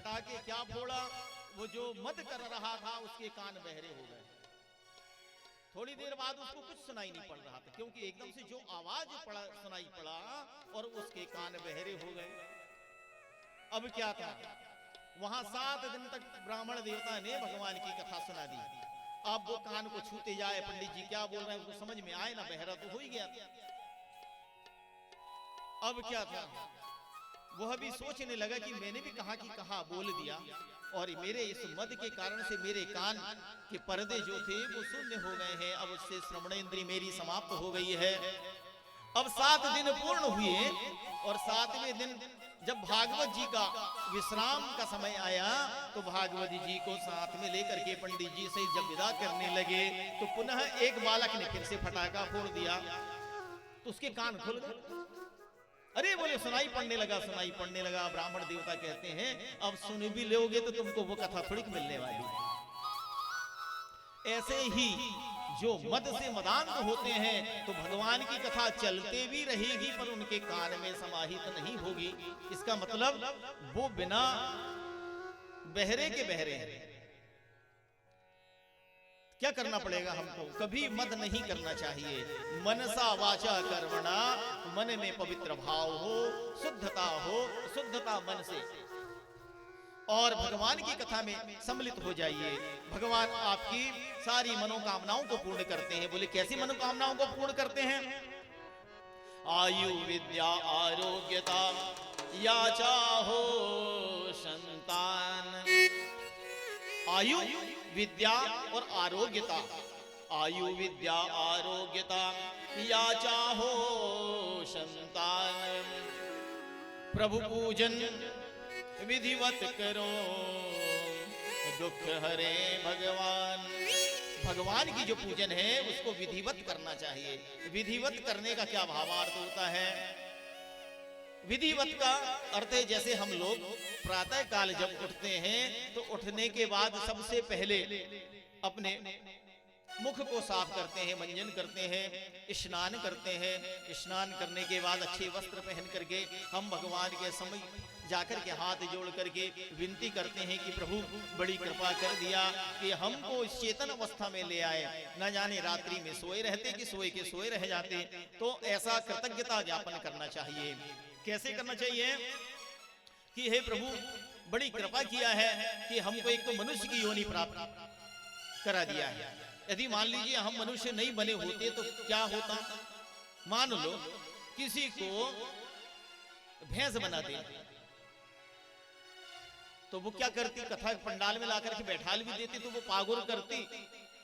फटाके क्या फोड़ा, वो जो मद कर रहा था उसके कान बहरे हो गए। थोड़ी देर बाद उसको कुछ सुनाई नहीं पड़ रहा था, क्योंकि एकदम से जो आवाज सुनाई पड़ा और उसके कान बहरे हो गए। अब क्या था, वहां 7 दिन तक ब्राह्मण देवता ने भगवान की कथा सुना दी। अब वो कान को छूते जाए, पंडित जी क्या बोल रहे हैं उसको समझ में आए ना, बहरा तो हो ही गया। अब क्या था, वह भी सोचने लगा कि मैंने भी कहा कि कहा बोल दिया, और मेरे इस मद के कारण से मेरे कान के पर्दे जो थे वो शून्य हो गए हैं। अब उससे श्रवणेंद्रिय मेरी समाप्त हो गई है। अब 7 दिन पूर्ण हुए और 7वें दिन जब भागवत जी का विश्राम का समय आया तो भागवत जी को साथ में लेकर के पंडित जी से जब विदा करने लगे तो पुनः एक बालक ने फिर से फटाका फोड़ दिया, तो उसके कान खुल गए। अरे बोले सुनाई पड़ने लगा, सुनाई पड़ने लगा। ब्राह्मण देवता कहते हैं अब सुन भी लोगे तो तुमको वो कथा थोड़ी मिलने वाली। ऐसे ही जो मद से मदांध होते हैं तो भगवान की कथा चलते भी रहेगी पर उनके कान में समाहित नहीं होगी। इसका मतलब वो बिना बहरे के बहरे हैं। क्या करना पड़ेगा हमको, कभी मद नहीं करना चाहिए। मनसा वाचा कर्मणा, मन में पवित्र भाव हो, शुद्धता हो, शुद्धता मन से, और भगवान की कथा में सम्मिलित हो जाइए। भगवान आपकी सारी मनोकामनाओं को पूर्ण करते हैं। बोले कैसी मनोकामनाओं को पूर्ण करते हैं? आयु विद्या आरोग्यता या चाहो संतान। आयु विद्या और आरोग्यता, आयु विद्या आरोग्यता या चाहो संतान। प्रभु पूजन विधिवत करो, दुख हरे भगवान। भगवान की जो पूजन है उसको विधिवत करना चाहिए। विधिवत करने का क्या भावार्थ होता है? विधिवत का अर्थ है जैसे हम लोग प्रातः काल जब उठते हैं तो उठने के बाद सबसे पहले अपने मुख को साफ करते हैं, मंजन करते हैं, स्नान करते हैं। स्नान करने के बाद अच्छे वस्त्र पहन करके हम भगवान के समय जाकर के हाथ जोड़ करके विनती करते हैं कि प्रभु बड़ी कृपा कर दिया कि हमको चेतन अवस्था में ले आए। न जाने रात्रि में सोए रहते कि सोए के सोए रह जाते। तो ऐसा कृतज्ञता ज्ञापन करना चाहिए। कैसे करना चाहिए कि हे प्रभु बड़ी कृपा किया है कि हमको एक तो मनुष्य की योनि प्राप्त करा दिया है। यदि मान लीजिए हम मनुष्य नहीं बने होते तो क्या होता? मान लो किसी को भैंस बना दे तो वो क्या करती? कथा पंडाल में लाकर के बैठाल भी देती तो वो पागुर करती,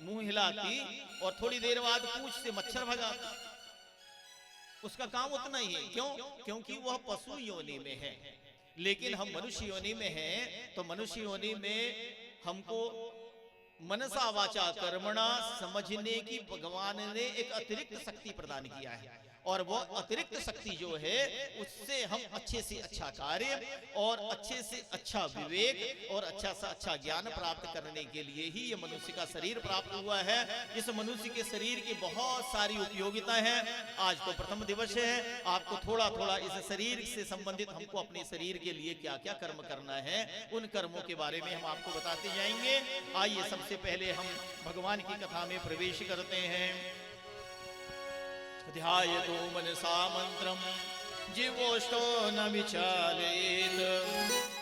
मुंह हिलाती और थोड़ी देर बाद पूंछ से मच्छर भगाती। उसका काम उतना ही है। क्यों? क्योंकि वह पशु योनि में है। लेकिन हम मनुष्य योनि में हैं तो मनुष्य योनि में हमको मनसा वाचा कर्मणा समझने की भगवान ने एक अतिरिक्त शक्ति प्रदान किया है। और वो अतिरिक्त शक्ति जो है उससे हम अच्छे से अच्छा कार्य और अच्छे से अच्छा विवेक और अच्छा से अच्छा ज्ञान प्राप्त करने के लिए ही ये मनुष्य का शरीर प्राप्त हुआ है। इस मनुष्य के शरीर की बहुत सारी उपयोगिता है। आज तो प्रथम दिवस है, आपको थोड़ा थोड़ा इस शरीर से संबंधित हमको अपने शरीर के लिए क्या क्या कर्म करना है उन कर्मों के बारे में हम आपको बताते जाएंगे। आइए सबसे पहले हम भगवान की कथा में प्रवेश करते हैं। ध्यायतो मनसा मंत्रम जीवोष्टो न विचालेत,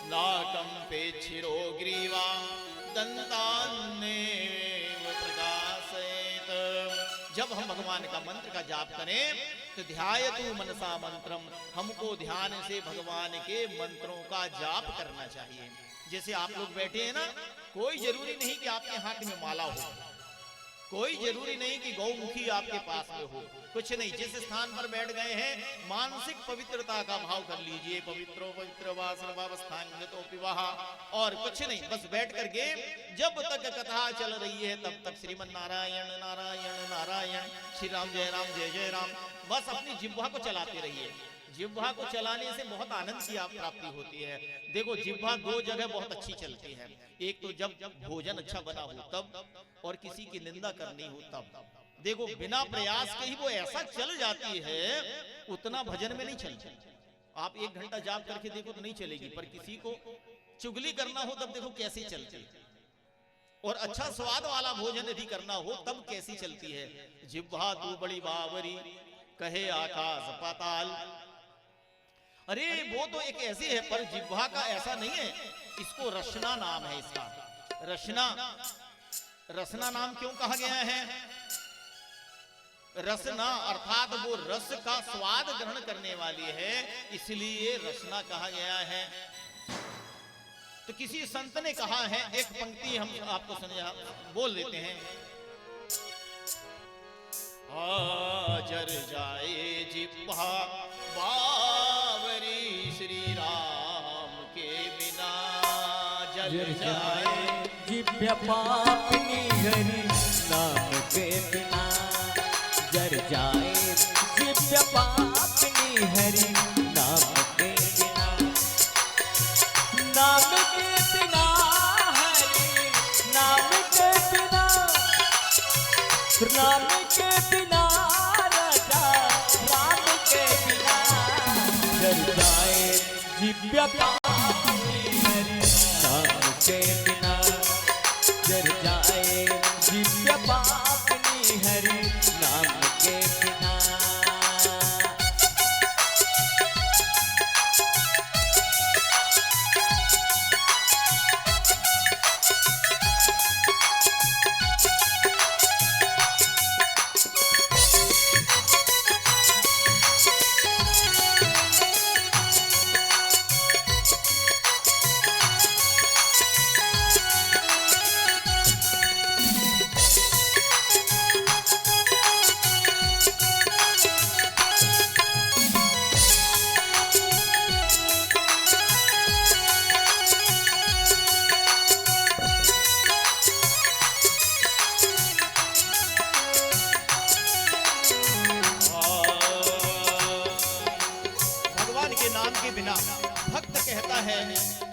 नाकंपेच्छिरो ग्रीवा दंतान्नेव प्रकाशयेत। जब हम भगवान का मंत्र का जाप करें तो ध्यायतो मनसा मंत्रम, हमको ध्यान से भगवान के मंत्रों का जाप करना चाहिए। जैसे आप लोग बैठे हैं ना, कोई जरूरी नहीं कि आपके हाथ में माला हो, कोई जरूरी नहीं कि गौमुखी आपके पास में हो, कुछ नहीं। जिस स्थान पर बैठ गए हैं मानसिक पवित्रता का भाव कर लीजिए। पवित्रो पवित्र वा सर्वावस्थांगतो विवाह। और कुछ नहीं, बस बैठ करके जब तक कथा चल रही है तब तक श्रीमन नारायण नारायण नारायण, श्री राम जय जय राम, बस अपनी जिह्वा को चलाते रहिए। जिह्वा को चलाने से बहुत आनंद की प्राप्ति होती है। देखो जिह्वा दो जगह बहुत अच्छी चलती है। एक तो जब भोजन अच्छा बना हो तब, और किसी की निंदा करनी हो तब। देखो बिना प्रयास के ही वो ऐसा चल जाती है, उतना भजन में नहीं चलती। आप 1 घंटा जाप करके देखो तो नहीं चलेगी, पर किसी को चुगली करना हो तब देखो कैसी चलती है, और अच्छा स्वाद वाला भोजन यदि करना हो तब कैसी चलती है। जिह्वा तू बड़ी बावरी कहे आकाश पाताल। अरे वो तो एक ऐसी है, पर जिह्वा का ऐसा नहीं है, इसको रसना नाम है इसका। रसना, रसना नाम क्यों कहा गया है? रसना अर्थात वो रस का स्वाद ग्रहण करने वाली है, इसलिए रसना कहा गया है। तो किसी संत ने कहा है, एक पंक्ति हम आपको समझा बोल देते हैं। जर जाए जिह्वा बावरी श्री राम के बिना, जर जाए जिह्वा पापनी हरि नाम के बिना, जर जाए जिह्वा पापनी हरि नाम के बिना, नाम के बिना हरि नाम के बिना, नाम के बिना राजा राम के बिना, जर जाए जिह्वा पापनी हरि नाम के बिना, जर जाए जिह्वा पापनी हरि नाम के बिना। भक्त कहता है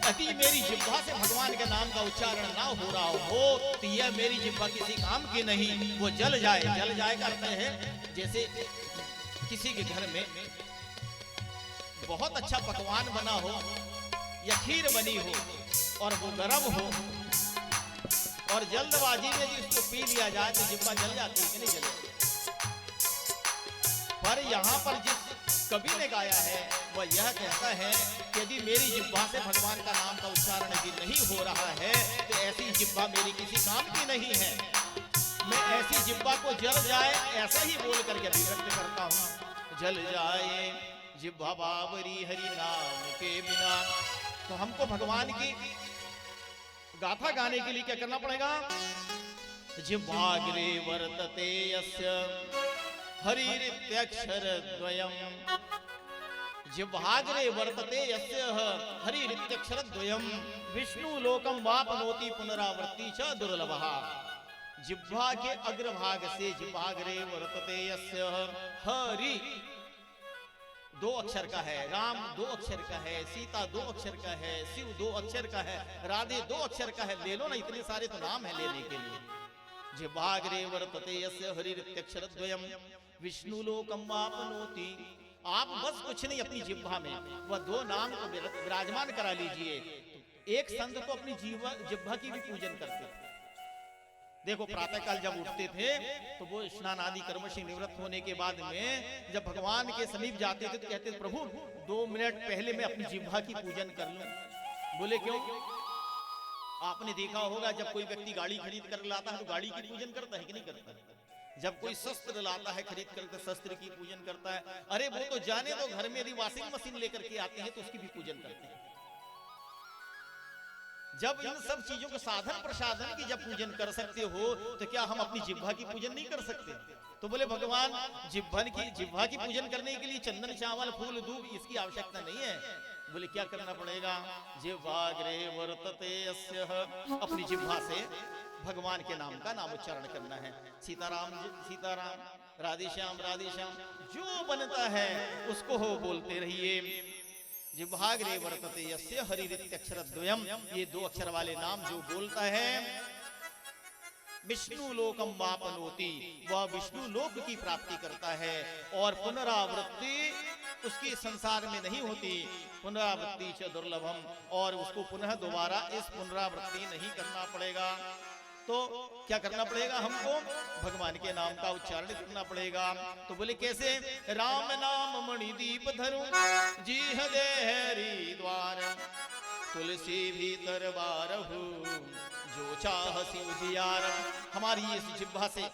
यदि मेरी जिह्वा से भगवान के नाम का उच्चारण ना हो रहा हो तो यह मेरी जिह्वा किसी काम की नहीं, वो जल जाए। जल जाए का अर्थ है जैसे किसी के घर में बहुत अच्छा पकवान बना हो या खीर बनी हो और वो गर्म हो और जल्दबाजी में यदि उसको पी लिया जाए तो जिह्वा जल जाती है कि नहीं जलती? पर यहाँ पर जिस कवि ने गाया है वह यह कहता है कि यदि मेरी जिह्वा से भगवान का नाम का उच्चारण यदि नहीं हो रहा है तो ऐसी जिह्वा मेरी किसी काम की नहीं है। मैं ऐसी जिह्वा को जल जाए ऐसा ही बोल करके अभिव्यक्त करता हूँ। जल जाए जिह्वा बावरी हरि नाम के बिना। तो हमको भगवान की गाथा गाने के लिए क्या करना पड़ेगा? जिह्वाग्रे वर्तते यस्य हरिरित्यक्षर द्वयम्, जिह्वाग्रे वर्तते यस्य हरिरित्यक्षर द्वयम्, विष्णु लोकम वापनोति पुनरावृत्ति च दुर्लभः। जिह्वा के अग्रभाग से जिह्वाग्रे वर्तते यस्य हरि दो अक्षर का है, राम दो अक्षर का है, सीता दो अक्षर का है, शिव दो अक्षर का है, राधे दो अक्षर का है। ले लो ना, इतने सारे तो नाम है लेने के लिए। जिह्वाग्रे वर्तते यस्य हरिरित्यक्षर द्वयम् विष्णु लोकम वापनोति। आप बस कुछ नहीं, अपनी जिह्वा में वह दो नाम को विराजमान करा लीजिए। एक संत तो अपनी जिह्वा की भी पूजन करते। देखो प्रातःकाल जब उठते थे तो वो स्नान आदि कर्म से निवृत्त होने के बाद में जब भगवान के समीप जाते थे तो कहते थे प्रभु 2 मिनट पहले मैं अपनी जिह्वा की पूजन कर लूं। बोले क्यों? आपने देखा होगा जब कोई व्यक्ति गाड़ी खरीद कर लाता है तो गाड़ी की पूजन करता है कि नहीं करता? जब कोई शस्त्र लाता है खरीद कर तो शस्त्र की पूजन करता है। अरे वो तो जाने दो, घर में यदि वॉशिंग मशीन लेकर के आते हैं तो उसकी भी पूजन करते हैं। जब इन सब चीजों को साधन प्रसाधन की जब पूजन कर सकते हो तो क्या हम अपनी जिह्वा की पूजन नहीं कर सकते? तो बोले भगवान जिह्वा की पूजन करने के लिए चंदन चावल फूल दूब इसकी आवश्यकता नहीं है। बोले क्या करना पड़ेगा? जिह्वाग्रे वर्तते यस्य, अपनी जिह्वा से भगवान के नाम का नाम उच्चारण करना है। सीताराम सीताराम, राधे श्याम जो बनता है उसको हो बोलते रहिए। जिह्वाग्रे वर्तते यस्य हरिरित्यक्षर द्वयम्, ये 2 अक्षर वाले नाम जो बोलता है विष्णु लोकम वापनोति, वह विष्णु लोक की प्राप्ति करता है। और पुनरावृत्ति उसकी संसार में नहीं होती। पुनरावृत्ति च दुर्लभम, और उसको पुनः दोबारा इस पुनरावृत्ति नहीं करना पड़ेगा। तो क्या करना पड़ेगा हमको? भगवान के नाम का उच्चारण करना पड़ेगा। तो बोले कैसे? राम नाम मणिदीप धरू जीह देहरी द्वार, तुलसी भीतर बारहु जो चाहसी उजियार। हमारी इस जिह्वा से,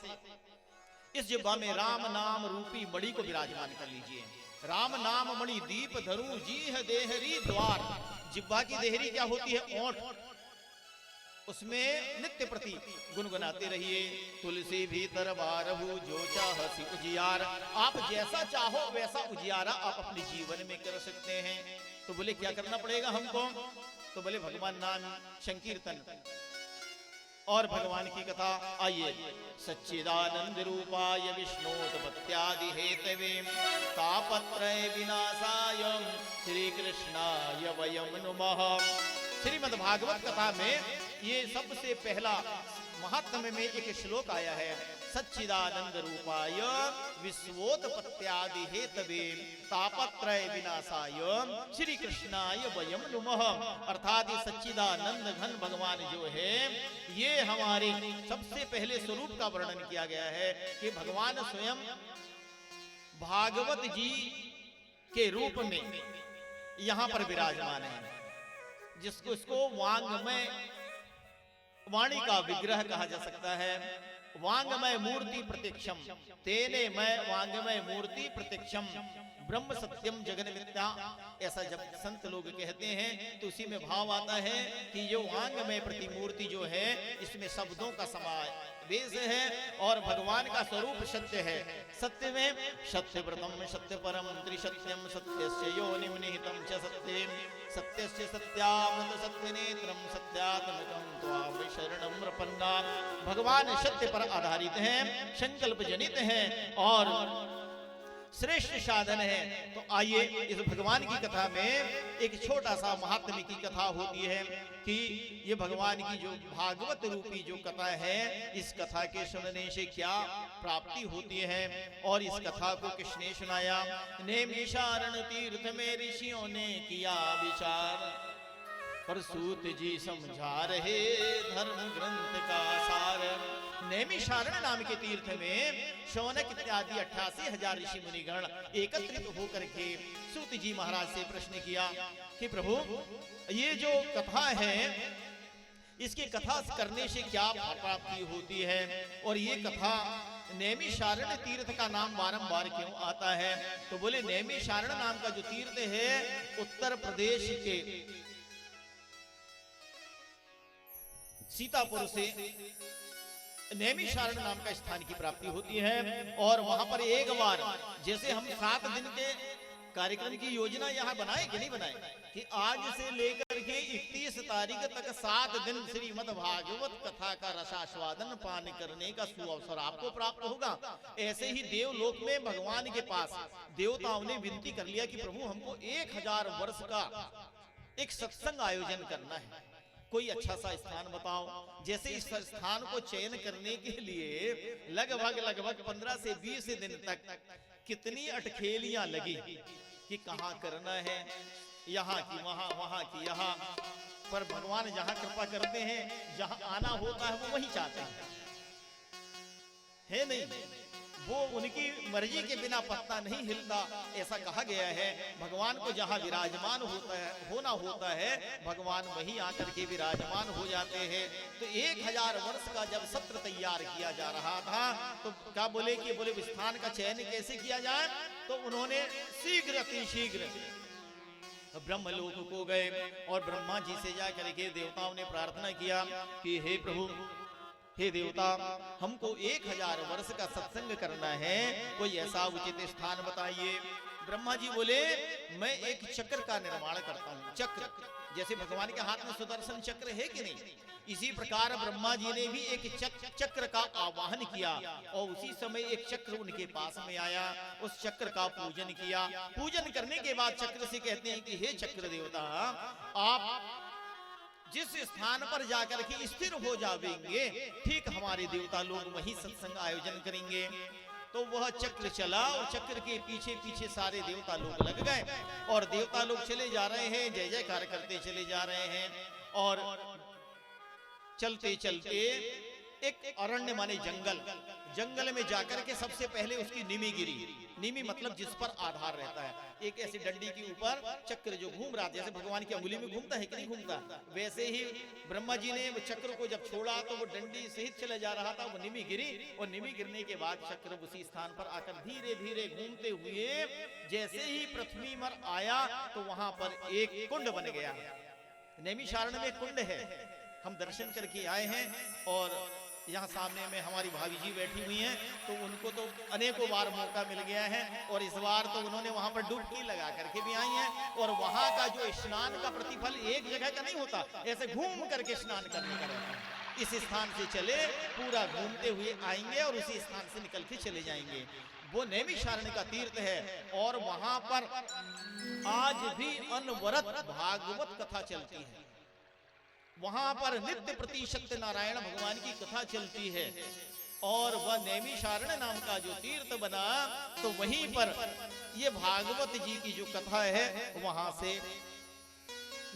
इस जिह्वा में राम नाम रूपी मणि को विराजमान कर लीजिए। राम नाम मणि दीप धरू जीह देहरी द्वार। जिह्वा की देहरी क्या होती है? ओंठ। उसमें नित्य प्रति गुनगुनाते रहिए। तुलसी भीतर बारहु जो चाहसी उजियार। आप जैसा चाहो वैसा उजियारा आप अपने जीवन में कर सकते हैं। तो बोले क्या करना पड़ेगा हमको? तो बोले भगवान नाम संकीर्तन और भगवान की कथा। आइए, सच्चिदानंद रूपाय विष्णोत्पत्त्यादि हेतवे तापत्रय विनाशाय श्री कृष्णाय वयम नुमः। श्रीमद् भागवत कथा में ये सबसे पहला महात्म्य में एक श्लोक आया है। सच्चिदानंद रूपाय विश्वोत्पत्त्यादि हेतवे तापत्रय विनाशाय श्री कृष्णाय वयम नुमः। अर्थात ये सच्चिदानंद घन भगवान जो है, ये हमारे सबसे पहले स्वरूप का वर्णन किया गया है कि भगवान स्वयं भागवत जी के रूप में यहां पर विराजमान है, जिसको इसको वांगमय, वाणी का विग्रह कहा जा सकता है। वांगमय मूर्ति प्रत्यक्षम तेने मैं वांगमय मूर्ति प्रत्यक्षम ब्रह्म सत्यम जगन मिथ्या। ऐसा जब संत लोग कहते हैं तो उसी में भाव आता है कि जो वांगमय प्रतिमूर्ति जो है, इसमें शब्दों का समावेश है और भगवान का स्वरूप सत्य है। सत्य में सत्य व्रतम सत्य परम त्रिसत्यम सत्यस्य योनिम निहितम च सत्यम सत्यस्य सत्यामृत सत्य नेत्रम सत्यात्मकम त्वाम शरणम प्रपन्ना। भगवान सत्य पर आधारित हैं, संकल्प जनित हैं और श्रेष्ठ साधन है। तो आइए, इस भगवान की कथा में एक छोटा सा महात्म्य की कथा होती है कि ये भगवान की जो भागवत रूपी जो कथा है, इस कथा के सुनने से क्या प्राप्ति होती है और इस कथा को किसने सुनाया? नैमिषारण्य तीर्थ में ऋषियों ने किया विचार, पर सूत जी समझा रहे धर्म ग्रंथ का सार। नैमिषारण्य नाम के तीर्थ में शौनक इत्यादि 88,000 ऋषि मुनिगण एकत्रित होकर के सूत जी महाराज से प्रश्न किया कि प्रभु, ये जो कथा है, इसकी कथा करने से क्या प्राप्ति होती है और ये कथा नैमिषारण्य तीर्थ का नाम बारंबार क्यों आता है? तो बोले नैमिषारण्य नाम का जो तीर्थ है, उत्तर प्रदेश के सीतापुर से नैमिषारण्य नाम का स्थान की प्राप्ति होती है। और वहां पर एक बार, जैसे हम 7 दिन के कार्यक्रम की योजना यहाँ बनाए कि नहीं बनाए, कि आज से लेकर के 31 तारीख तक 7 दिन श्रीमद् भागवत कथा का रसास्वादन पान करने का सुअवसर आपको प्राप्त होगा। ऐसे ही देवलोक में भगवान के पास देवताओं ने विनती कर लिया कि प्रभु, हमको 1000 वर्ष का एक सत्संग आयोजन करना है, कोई अच्छा सा स्थान बताओ। जैसे इस स्थान को चयन करने के लिए लगभग 15 से 20 दिन तक कितनी अटखेलियां लगी कि कहाँ करना है, यहाँ की वहां, वहां की यहाँ। पर भगवान जहां कृपा करते हैं, जहां आना होता है वो वहीं चाहते हैं, है नहीं? वो उनकी मर्जी के बिना पत्ता नहीं हिलता, ऐसा कहा गया है। भगवान को जहां विराजमान होना होता है, भगवान वहीं आकर के विराजमान हो जाते हैं। तो 1000 वर्ष का जब सत्र तैयार किया जा रहा था, तो क्या बोले कि बोले स्थान का चयन कैसे किया जाए? तो उन्होंने शीघ्र अतिशीघ्र ब्रह्मलोक को गए और ब्रह्मा जी से जाकर के देवताओं ने प्रार्थना किया कि हे प्रभु, हे देवता, हमको 1000 वर्ष का सत्संग करना है, कोई ऐसा उचित स्थान बताइए। ब्रह्मा जी बोले, मैं एक चक्र का निर्माण करता हूँ। चक्र, जैसे भगवान के हाथ में सुदर्शन चक्र है कि नहीं, इसी प्रकार ब्रह्मा जी ने भी एक चक्र का आवाहन किया और उसी समय एक चक्र उनके पास में आया। उस चक्र का पूजन किया। पूजन करने के बाद चक्र से कहते हैं कि हे चक्र देवता, आप जिस स्थान पर जाकर के स्थिर हो जाएंगे, ठीक हमारे देवता लोग वहीं सत्संग आयोजन करेंगे। तो वह चक्र चला और चक्र के पीछे पीछे सारे देवता लोग लग गए और देवता लोग चले जा रहे हैं, जय जयकार करते चले जा रहे हैं। और चलते चलते एक अरण्य माने जंगल में जाकर के सबसे पहले उसकी निमी गिरी। निमी मतलब जिस पर आधार रहता है, एक ऐसी डंडी के ऊपर चक्र जो घूम रहा था, जैसे भगवान की अंगुली में घूमता है कि नहीं घूमता, वैसे ही ब्रह्मा जी ने वो चक्र को जब छोड़ा तो वो डंडी सहित चले जा रहा था, वो निमी गिरी और निमी गिरने के बाद चक्र उसी स्थान पर आकर धीरे धीरे घूमते हुए जैसे ही पृथ्वी पर आया तो वहां पर एक कुंड बन गया। नैमिषारण्य में कुंड है, हम दर्शन करके आए हैं और यहाँ सामने में हमारी भाभी जी बैठी हुई हैं, तो उनको तो अनेकों बार मौका मिल गया है और इस बार तो उन्होंने वहां पर डुबकी लगा करके भी आई हैं। और वहां का जो स्नान का प्रतिफल एक जगह का नहीं होता, ऐसे घूम करके स्नान करने का रहता है। इस स्थान से चले पूरा घूमते हुए आएंगे और उसी स्थान से निकल के चले जाएंगे। वो नैमिषारण्य का तीर्थ है और वहां पर आज भी अनवरत भागवत कथा चलती है। वहां पर नित्य प्रति सत्यनारायण भगवान की कथा चलती है और वह नैमिषारण्य नाम का जो तीर्थ बना तो वहीं पर ये भागवत जी की जो कथा है वहां से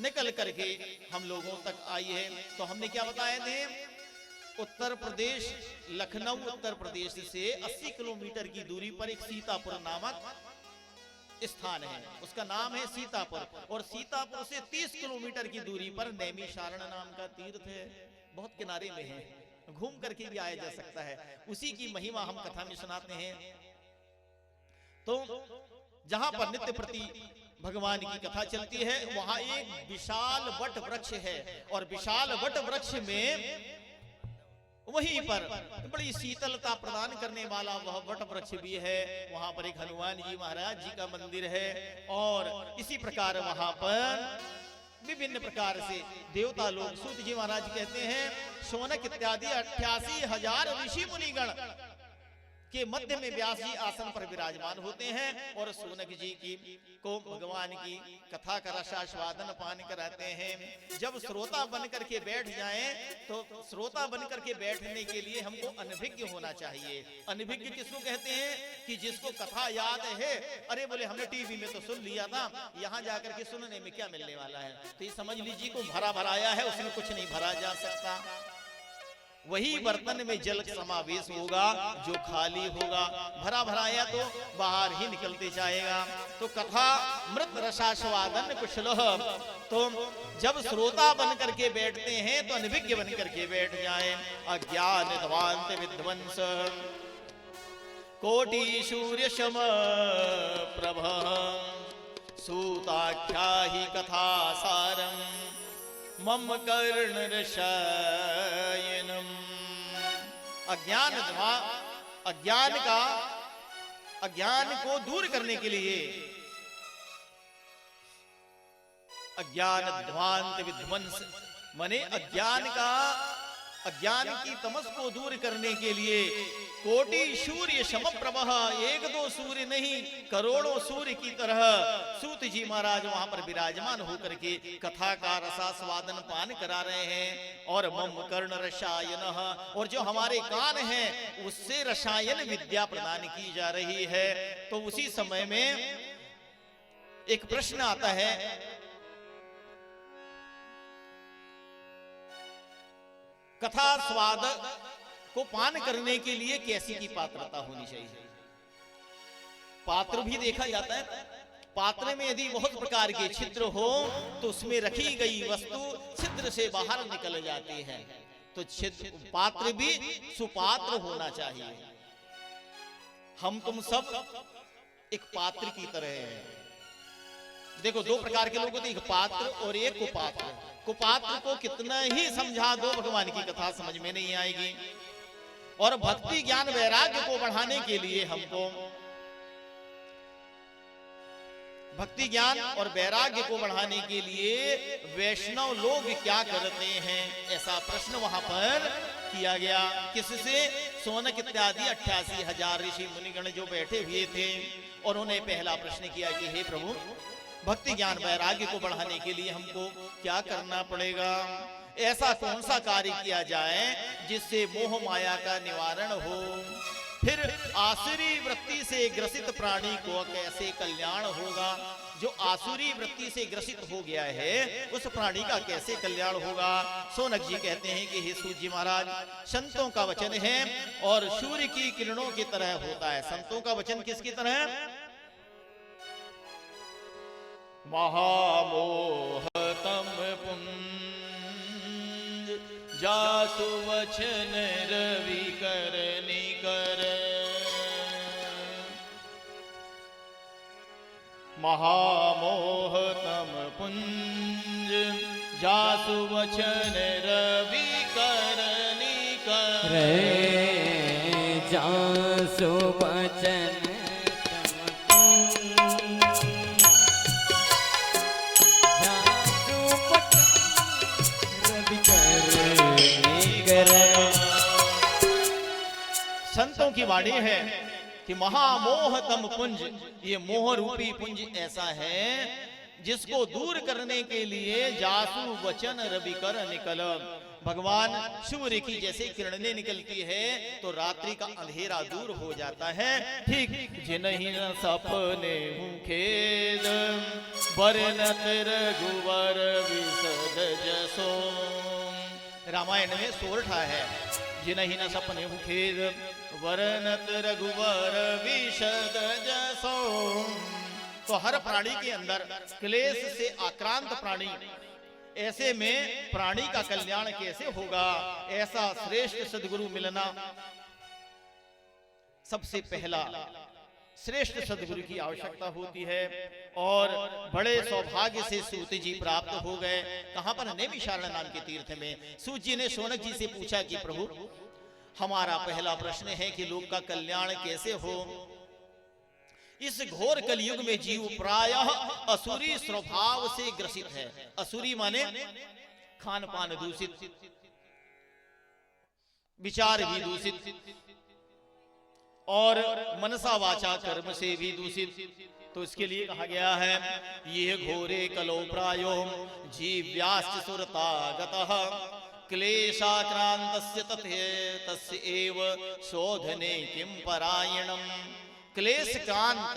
निकल करके हम लोगों तक आई है। तो हमने क्या बताए थे, उत्तर प्रदेश लखनऊ उत्तर प्रदेश से 80 किलोमीटर की दूरी पर एक सीतापुर नामक स्थान है, उसका नाम है सीतापुर। और सीतापुर से 30 किलोमीटर की दूरी पर नैमिषारण्य नाम का तीर्थ है, बहुत किनारे में है, घूम करके भी आया जा सकता है। उसी की महिमा हम कथा में सुनाते हैं। तो जहां पर नित्य प्रति भगवान की कथा चलती है वहां एक विशाल वट वृक्ष है और विशाल वट वृक्ष में वहीं पर बड़ी शीतलता प्रदान करने वाला वह वट वृक्ष भी है। वहां पर एक हनुमान जी महाराज जी का मंदिर है और इसी प्रकार वहां पर विभिन्न प्रकार से देवता लोग, सूत जी महाराज कहते हैं शौनक इत्यादि 88,000 ऋषि मुनिगण के मध्य में व्यास जी आसन पर विराजमान होते हैं और शौनक जी की को भगवान की कथा का रसास्वादन पान कराते हैं। जब श्रोता बन करके बैठ जाएं तो श्रोता बन करके बैठने के लिए हमको अनभिज्ञ होना चाहिए। अनभिज्ञ किसको कहते हैं कि जिसको कथा याद है, अरे बोले हमने टीवी में तो सुन लिया था, यहाँ जाकर के सुनने में क्या मिलने वाला है। तो ये समझ लीजिए को भरा भराया है, उसमें कुछ नहीं भरा जा सकता। वही बर्तन में जल समावेश होगा जो खाली होगा, भरा भराया तो बाहर ही निकलते जाएगा। तो कथा मृत रसास्वादन कुशल, तो जब श्रोता बन करके बैठते हैं तो अनभिज्ञ बन करके बैठ जाएं। अज्ञान ध्वांत विध्वंस कोटि सूर्य सम प्रभ सूताख्या ही कथा सारम मम कर्ण रसायनम। अज्ञान को दूर करने के लिए, अज्ञान ध्वांत विध्वंस माने अज्ञान की तमस को दूर करने के लिए कोटि सूर्य समप्रभ, एक दो सूर्य नहीं करोड़ों सूर्य की तरह सूत जी महाराज वहां पर विराजमान होकर के कथा का रसास्वादन पान करा रहे हैं। और मम कर्ण रसायन, और जो हमारे कान हैं उससे रसायन विद्या प्रदान की जा रही है। तो उसी समय में एक प्रश्न आता है, कथा स्वाद को पान करने के लिए कैसी की पात्रता होनी चाहिए। पात्र भी देखा जाता है, पात्र में यदि बहुत प्रकार के छिद्र हो तो उसमें रखी गई वस्तु छिद्र से बाहर निकल जाती है। तो छिद्र पात्र भी सुपात्र होना चाहिए। हम तुम सब एक पात्र की तरह हैं। देखो दो प्रकार के लोग होते हैं, एक पात्र और एक कुपात्र। कुपात्र को कितना ही समझा दो भगवान की कथा समझ में नहीं आएगी। और भक्ति ज्ञान वैराग्य को बढ़ाने के लिए हमको भक्ति ज्ञान और वैराग्य को बढ़ाने के लिए वैष्णव लोग क्या करते हैं, ऐसा प्रश्न वहां पर किया गया। किससे? शौनक इत्यादि 88,000 ऋषि मुनिगण जो बैठे हुए थे और उन्हें पहला प्रश्न किया कि हे प्रभु, भक्ति ज्ञान वैराग्य को बढ़ाने के लिए हमको क्या करना पड़ेगा? ऐसा कौन सा कार्य किया जाए जिससे मोह माया का निवारण हो? फिर आसुरी वृत्ति से ग्रसित प्राणी को कैसे कल्याण होगा? जो आसुरी वृत्ति से ग्रसित हो गया है उस प्राणी का कैसे कल्याण होगा? शौनक जी कहते हैं कि हे सूत जी महाराज, संतों का वचन है और सूर्य की किरणों की तरह होता है। संतों का वचन किसकी तरह? महामोहतम पुंज जासु वचन रवि करनी कर। महामोहतम पुंज जासु वचन रवि करनी कर। जासु वचन संतों की वाणी है कि महामोहतम पुंज, ये मोह रूपी पुंज ऐसा है जिसको दूर करने के लिए जासु वचन रवि कर निकल। भगवान सूर्य की जैसे किरणें निकलती है तो रात्रि का अंधेरा दूर हो जाता है। ठीक जिन्हीं न सपने खेद बरनत रघुवर विशद जसो। रामायण में सोरठा है, जिन्हीं न सपने खेद वरनत रघुवर विशद जसो। तो हर प्राणी के अंदर क्लेश से आक्रांत प्राणी, ऐसे में प्राणी का कल्याण कैसे होगा? ऐसा श्रेष्ठ सद्गुरु मिलना सबसे पहला श्रेष्ठ सद्गुरु की आवश्यकता होती है। और बड़े सौभाग्य से सूत जी प्राप्त हो गए। कहां पर? नैमिषारण्य नाम के तीर्थ में। सूत जी ने शौनक जी से पूछा कि प्रभु, हमारा पहला प्रश्न है कि लोक का कल्याण कैसे हो? इस घोर कलयुग में जीव प्रायः असुरी स्वभाव से ग्रसित है। असुरी माने खान पान दूषित, विचार भी दूषित और मनसा वाचा कर्म से भी दूषित। तो इसके लिए कहा गया है ये घोरे कलो प्रायो जीव्याश्च सुरतागतः क्लेशाक्रांतस्य तस्य एव शोधने किं परायणम। क्लेश क्रांत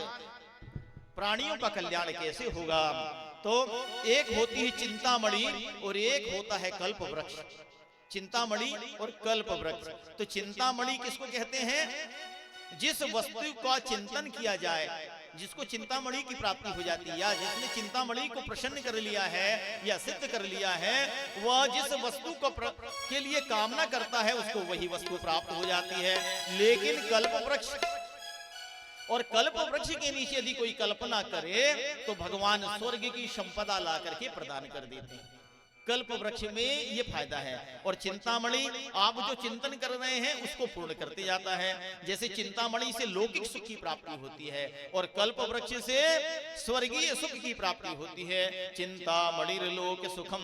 प्राणियों का कल्याण कैसे होगा? तो एक होती है चिंतामणि और एक होता है कल्प वृक्ष। चिंतामणि और कल्प वृक्ष। तो चिंतामणि किसको कहते हैं? जिस वस्तु का चिंतन किया जाए, जिसको चिंतामणि की प्राप्ति हो जाती है, या जिसने चिंतामणि को प्रसन्न कर लिया है या सिद्ध कर लिया है, वह जिस वस्तु को के लिए कामना करता है उसको वही वस्तु प्राप्त हो जाती है। लेकिन कल्प वृक्ष और कल्प वृक्ष के नीचे यदि कोई कल्पना करे तो भगवान स्वर्ग की संपदा ला करके प्रदान कर देते हैं। कल्प वृक्ष में ये फायदा है। और चिंतामणि आप जो चिंतन कर रहे हैं उसको पूर्ण करते जाता है। जैसे चिंतामणि से लौकिक सुख की प्राप्ति होती है और कल्प वृक्ष से स्वर्गीय सुख की प्राप्ति होती है। चिंतामणिर्लोक सुखम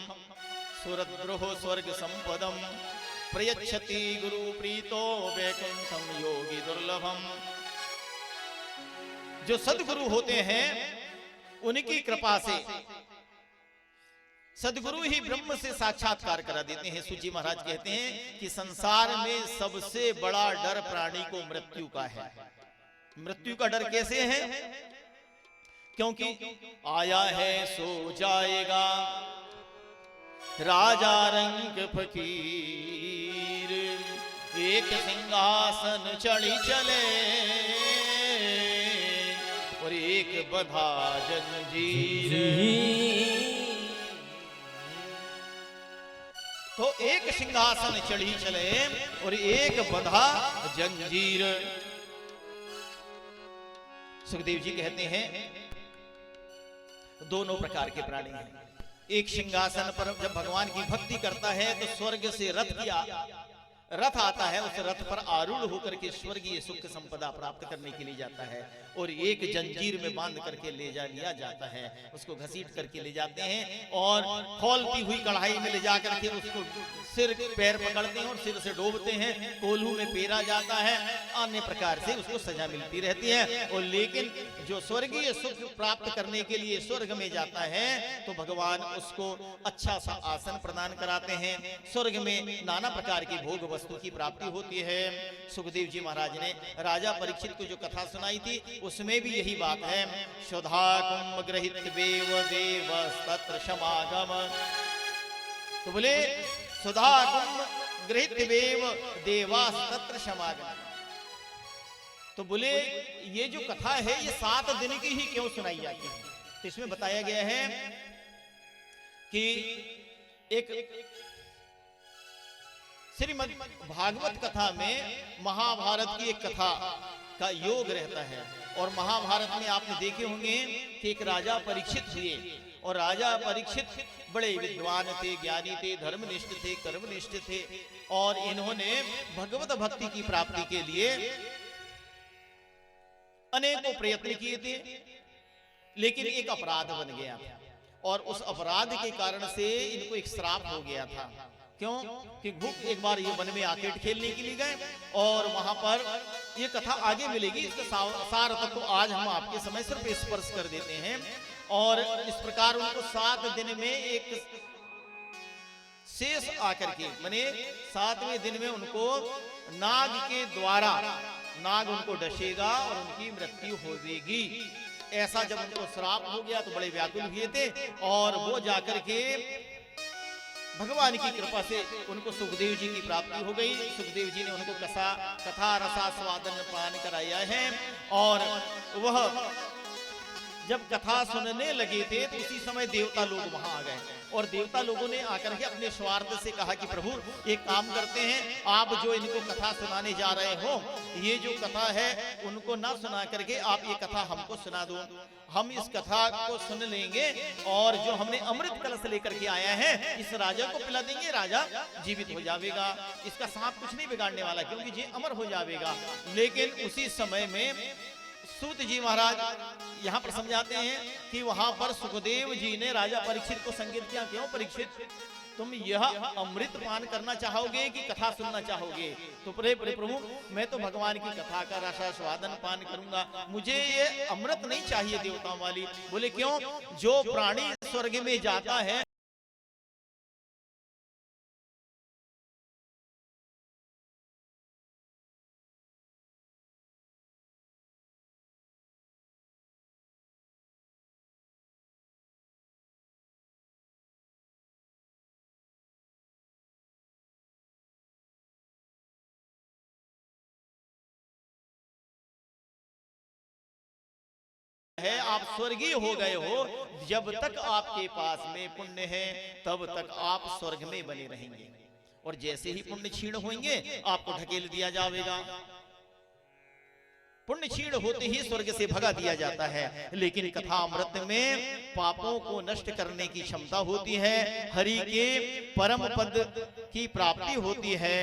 सुरद्रोह स्वर्ग संपदम प्रयच्छति गुरु प्रीतो वैकुंठम योगी दुर्लभम। जो सद्गुरु होते हैं उनकी कृपा से सद्गुरु ही ब्रह्म से साक्षात्कार करा देते हैं। सूत जी महाराज कहते हैं कि संसार में सबसे बड़ा डर प्राणी को मृत्यु का है। मृत्यु का डर कैसे है? क्योंकि आया है सो जाएगा राजा रंग फकीर, एक सिंहासन चढ़ी चले और एक बंधा जंजीर। तो एक सिंहासन चढ़ी चले और एक बंधा जंजीर। सुखदेव जी कहते हैं दोनों प्रकार के प्राणी हैं। एक सिंहासन पर जब भगवान की भक्ति करता है तो स्वर्ग से रथ आता है, उस रथ पर आरूढ़ होकर के स्वर्गीय सुख संपदा प्राप्त करने के लिए जाता है। और एक जंजीर में बांध करके ले जा लिया जाता है। उसको घसीट करके ले जाते हैं और खौलती हुई कढ़ाई में ले जा करके उसको सिर पैर पकड़ते हैं और सिर से डोबते हैं, कोल्हू में पेरा जाता है, अन्य प्रकार से उसको सजा मिलती रहती है। और लेकिन जो स्वर्गीय सुख प्राप्त करने के लिए स्वर्ग में जाता है तो भगवान उसको अच्छा सा आसन प्रदान कराते हैं। स्वर्ग में नाना प्रकार की भोग वस्तु की प्राप्ति होती है। सुखदेव जी महाराज ने राजा परीक्षित को जो कथा सुनाई थी उसमें भी यही बात है। सुधा कुंभ ग्रहित वेव देव तत्र समागम। तो बोले सुधा कुंभ ग्रहित वेव देवास तत्र समागम। तो बोले ये जो कथा है ये 7 दिन की ही क्यों सुनाई जाती है? तो इसमें बताया गया है कि एक श्रीमद् भागवत कथा में महाभारत की एक कथा का योग रहता है। और महाभारत में आपने देखे होंगे कि एक राजा परीक्षित हुए और राजा परीक्षित बड़े विद्वान थे, ज्ञानी थे, धर्मनिष्ठ थे, कर्मनिष्ठ थे और इन्होंने भगवत भक्ति की प्राप्ति के लिए अनेकों प्रयत्न किए थे, लेकिन एक अपराध बन गया और उस अपराध के कारण से इनको एक श्राप हो गया था। क्यों कि भूख एक बार ये वन में आकेट खेलने के लिए गए और वहां पर ये कथा आगे मिलेगी, इसका सार तक तो आज हम आपके समय सिर्फ स्पर्श कर देते हैं। और इस प्रकार उनको 7 दिन में एक शेष आकर के माने 7वें दिन में उनको नाग के द्वारा नाग उनको डसेगा और उनकी मृत्यु होगी। ऐसा जब उनको श्राप हो गया तो बड़े व्याकुल हुए थे और वो जाकर के भगवान की कृपा से उनको सुखदेव जी की प्राप्ति हो गई। सुखदेव जी ने उनको कथा रसा स्वादन पान कराया है और वह जब कथा सुनने लगे थे तो उसी समय देवता लोग वहां आ गए और देवता लोगों ने आकर के अपने स्वार्थ से कहा कि प्रभु एक काम करते हैं, आप जो इनको कथा सुनाने जा रहे हो ये जो कथा है उनको ना सुना करके आप ये कथा हमको सुना दो, हम इस कथा को सुन लेंगे और जो हमने अमृत कलश लेकर के आया है इस राजा को पिला देंगे, राजा जीवित हो जाएगा, इसका सांप कुछ नहीं बिगाड़ने वाला क्योंकि ये अमर हो जाएगा। लेकिन उसी समय में सूत जी महाराज यहाँ पर समझाते हैं कि वहां पर सुखदेव जी ने राजा परीक्षित को संकेत किया, क्यों परीक्षित तुम यह अमृत पान करना चाहोगे कि कथा सुनना चाहोगे? तो प्रभु मैं तो भगवान की कथा का रसा स्वादन पान करूंगा, मुझे ये अमृत नहीं चाहिए देवताओं वाली। बोले क्यों? जो प्राणी स्वर्ग में जाता है है, आप स्वर्गीय हो गए हो, जब तक आपके पास में पुण्य है तब तक आप स्वर्ग में बने रहेंगे और जैसे ही पुण्य क्षीण होंगे आपको ढकेल दिया जाएगा। पुण्य क्षीण होते ही स्वर्ग से भगा दिया जाता है। लेकिन कथामृत में पापों को नष्ट करने की क्षमता होती है, हरि के परम पद की प्राप्ति होती है।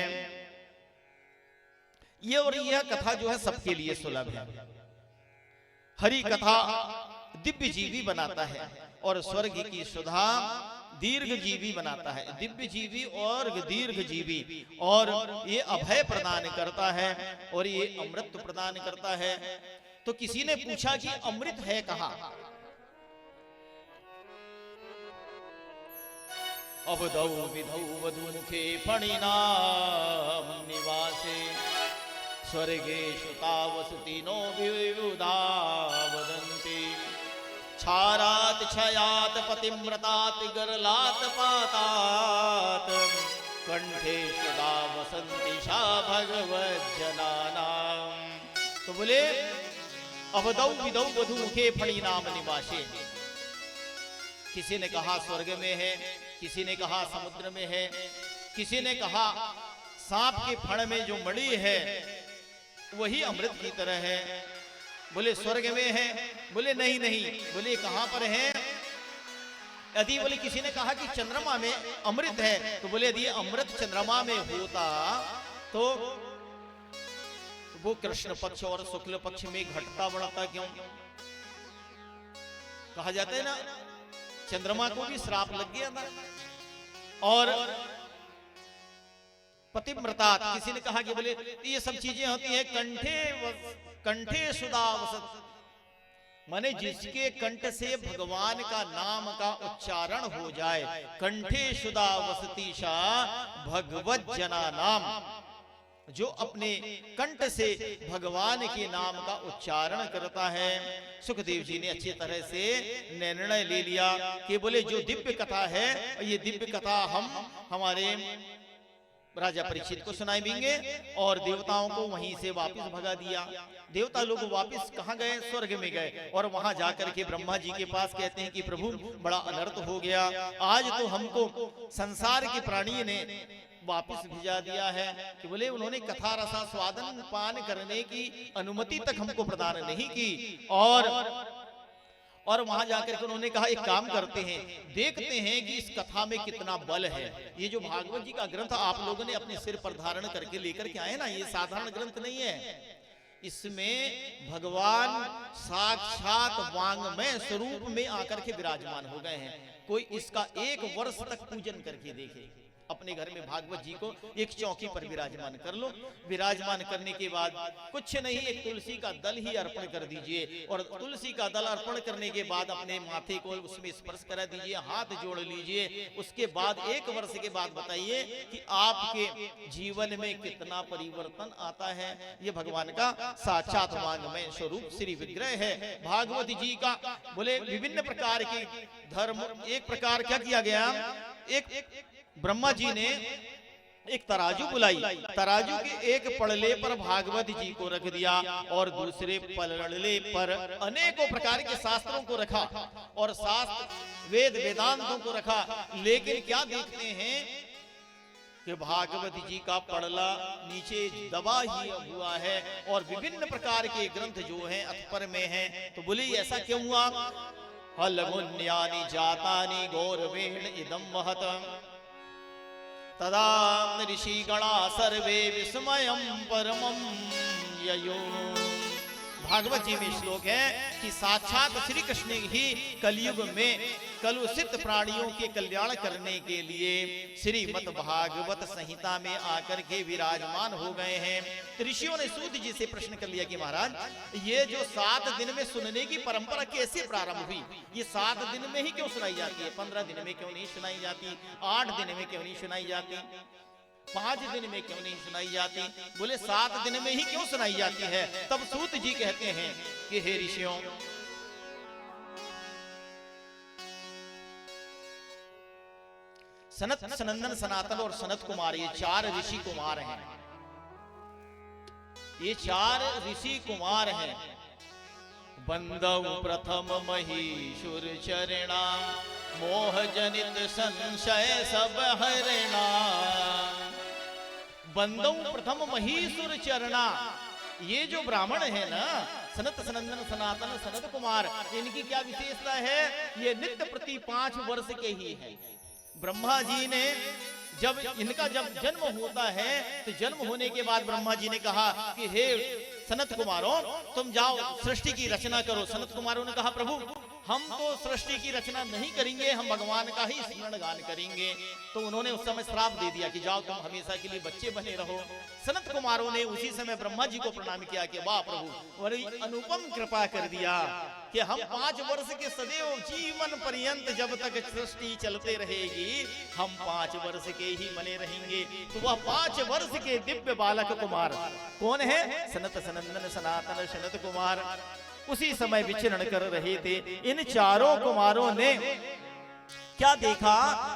ये और यह कथा जो है सबके लिए सुलभ है। हरि कथा दिव्य जीवी बनाता है और स्वर्ग की सुधा दीर्घ जीवी बनाता है, दिव्य जीवी और दीर्घ जीवी, और ये अभय प्रदान करता है और ये अमृत प्रदान करता है। तो किसी ने पूछा कि अमृत है कहाँ? अवधौ विधौ वधूमुखे फणिनाम निवासे स्वर्गेषु तावसति नो विविधा वदन्ति क्षारात् क्षयात् पतिम्रतात् गर्लात् पातात् कंठेषु दावसन्ति शा भगवज्जनानाम्। तो बोले अवधौ विधौ वधूमुखे फणिनाम निवासे। किसी ने कहा स्वर्ग में है, किसी ने कहा समुद्र में है, किसी ने कहा सांप के फण में जो मणि है वही अमृत की तरह है। बोले स्वर्ग में है? बोले नहीं नहीं। बोले कहां पर है? यदि बोले किसी ने कहा कि चंद्रमा में अमृत है, तो बोले यदि अमृत चंद्रमा में होता तो वो कृष्ण पक्ष और शुक्ल पक्ष में घटता बढ़ता क्यों? कहा जाता है ना, चंद्रमा को भी श्राप लग गया था और पतिव्रता, किसी ने कहा कि बोले ये सब चीजें होती हैं कंठे सुदा वसत, माने जिसके कंठ से भगवान का नाम का उच्चारण हो जाए, कंठे सुदा वसतीशा भगवत जना नाम, जो अपने कंठ से भगवान के नाम का उच्चारण करता है। सुखदेव जी ने अच्छी तरह से निर्णय ले लिया कि बोले जो दिव्य कथा है, ये दिव्य कथा हम हमारे राजा परीक्षित को सुनाएंगे, और देवताओं को वहीं से वापस भगा दिया। देवता लोग वापस कहाँ गए? स्वर्ग में गए, और वहां जाकर के ब्रह्मा जी के पास कहते हैं कि प्रभु बड़ा अनर्थ हो गया, आज तो हमको संसार के प्राणी ने वापस भिजा दिया है, कि बोले उन्होंने कथा रसा स्वादन पान करने की अनुमति तक हमको प्रदान नहीं की, और वहां जाकर के उन्होंने कहा एक काम करते हैं, देखते हैं कि इस कथा में कितना बल है। ये जो भागवत जी का ग्रंथ आप लोगों ने अपने सिर पर धारण करके लेकर के आए ना, ये साधारण ग्रंथ नहीं है, इसमें भगवान साक्षात वांगमय स्वरूप में आकर के विराजमान हो गए हैं। कोई इसका 1 वर्ष तक पूजन करके देखे, अपने घर में भागवत जी को एक चौकी पर विराजमान कर लो। विराजमान करने के बाद कुछ नहीं, एक तुलसी का दल ही अर्पण कर दीजिए, और तुलसी का दल अर्पण करने के बाद अपने माथे को उसमें स्पर्श करा दीजिए, हाथ जोड़ लीजिए। उसके बाद 1 वर्ष के बाद बताइए कि आपके जीवन में कितना परिवर्तन आता है। ये भगवान का साक्षात वांगमय स्वरूप श्री विग्रह है भागवत जी का। बोले विभिन्न प्रकार के धर्म, एक प्रकार क्या किया गया, एक ब्रह्मा जी ने एक तराजू बुलाई, तराजू के एक पड़ले पर भागवत जी को रख दिया, और दूसरे पलड़े पर अनेकों प्रकार के शास्त्रों को रखा, और शास्त्र वेद वेदांतों को रखा। लेकिन क्या देखते हैं कि भागवत जी का पड़ला नीचे दबा ही हुआ है, और विभिन्न प्रकार के ग्रंथ जो हैं अथपर में हैं। तो बोले ऐसा क्यों हुआ? हलगुन्यानि जातानि गौरवेण इदं महत, तदा ऋषिगणा सर्वे विस्मयं परमं ययो। भागवत जी में श्लोक है कि साक्षात श्री कृष्ण ही कलयुग में कलुषित प्राणियों के कल्याण करने के लिए श्रीमद् भागवत संहिता में आकर के विराजमान हो गए हैं। ऋषियों ने सूत जी से प्रश्न कर लिया कि महाराज ये जो 7 दिन में सुनने की परंपरा कैसे प्रारंभ हुई? ये 7 दिन में ही क्यों सुनाई जाती है? 15 दिन में क्यों नहीं सुनाई जाती? 8 दिन में क्यों नहीं सुनाई जाती? 5 दिन में क्यों नहीं सुनाई जाती? बोले 7 दिन में ही क्यों सुनाई जाती है? तब सूत जी कहते हैं कि हे ऋषियों, सनत, सनंदन, सनातन और सनत कुमार, ये 4 ऋषि कुमार हैं। ये 4 ऋषि कुमार हैं। बंदव प्रथम महीशुर चरणा, मोह जनित संशय सब हरणा। बंदव प्रथम महीशुर चरणा, ये जो ब्राह्मण है ना, सनत, सनंदन, सनातन, सनत कुमार, इनकी क्या विशेषता है? ये नित्य प्रति 5 वर्ष के ही है। ब्रह्मा जी ने जब इनका जन्म होता है, तो जन्म होने के बाद ब्रह्मा जी ने कहा कि हे सनत कुमारों, तुम जाओ सृष्टि की रचना करो। सनत कुमारों ने कहा प्रभु हम तो सृष्टि की रचना नहीं करेंगे, हम भगवान का ही स्मरण गान करेंगे। तो उन्होंने उस समय श्राप दे दिया कि जाओ तुम हमेशा के लिए बच्चे बने रहो। सनत कुमारों ने उसी समय ब्रह्मा जी को प्रणाम किया कि वाह प्रभु, बड़ी अनुपम कृपा कर दिया कि हम 5 वर्ष के सदैव जीवन पर्यंत, जब तक सृष्टि चलते रहेगी, हम 5 वर्ष के ही बने रहेंगे। तो वह 5 वर्ष के दिव्य बालक कुमार कौन है? सनत, सनंदन, सनातन, सनत कुमार उसी समय विचरण कर रहे थे। इन 4 कुमारों ने क्या देखा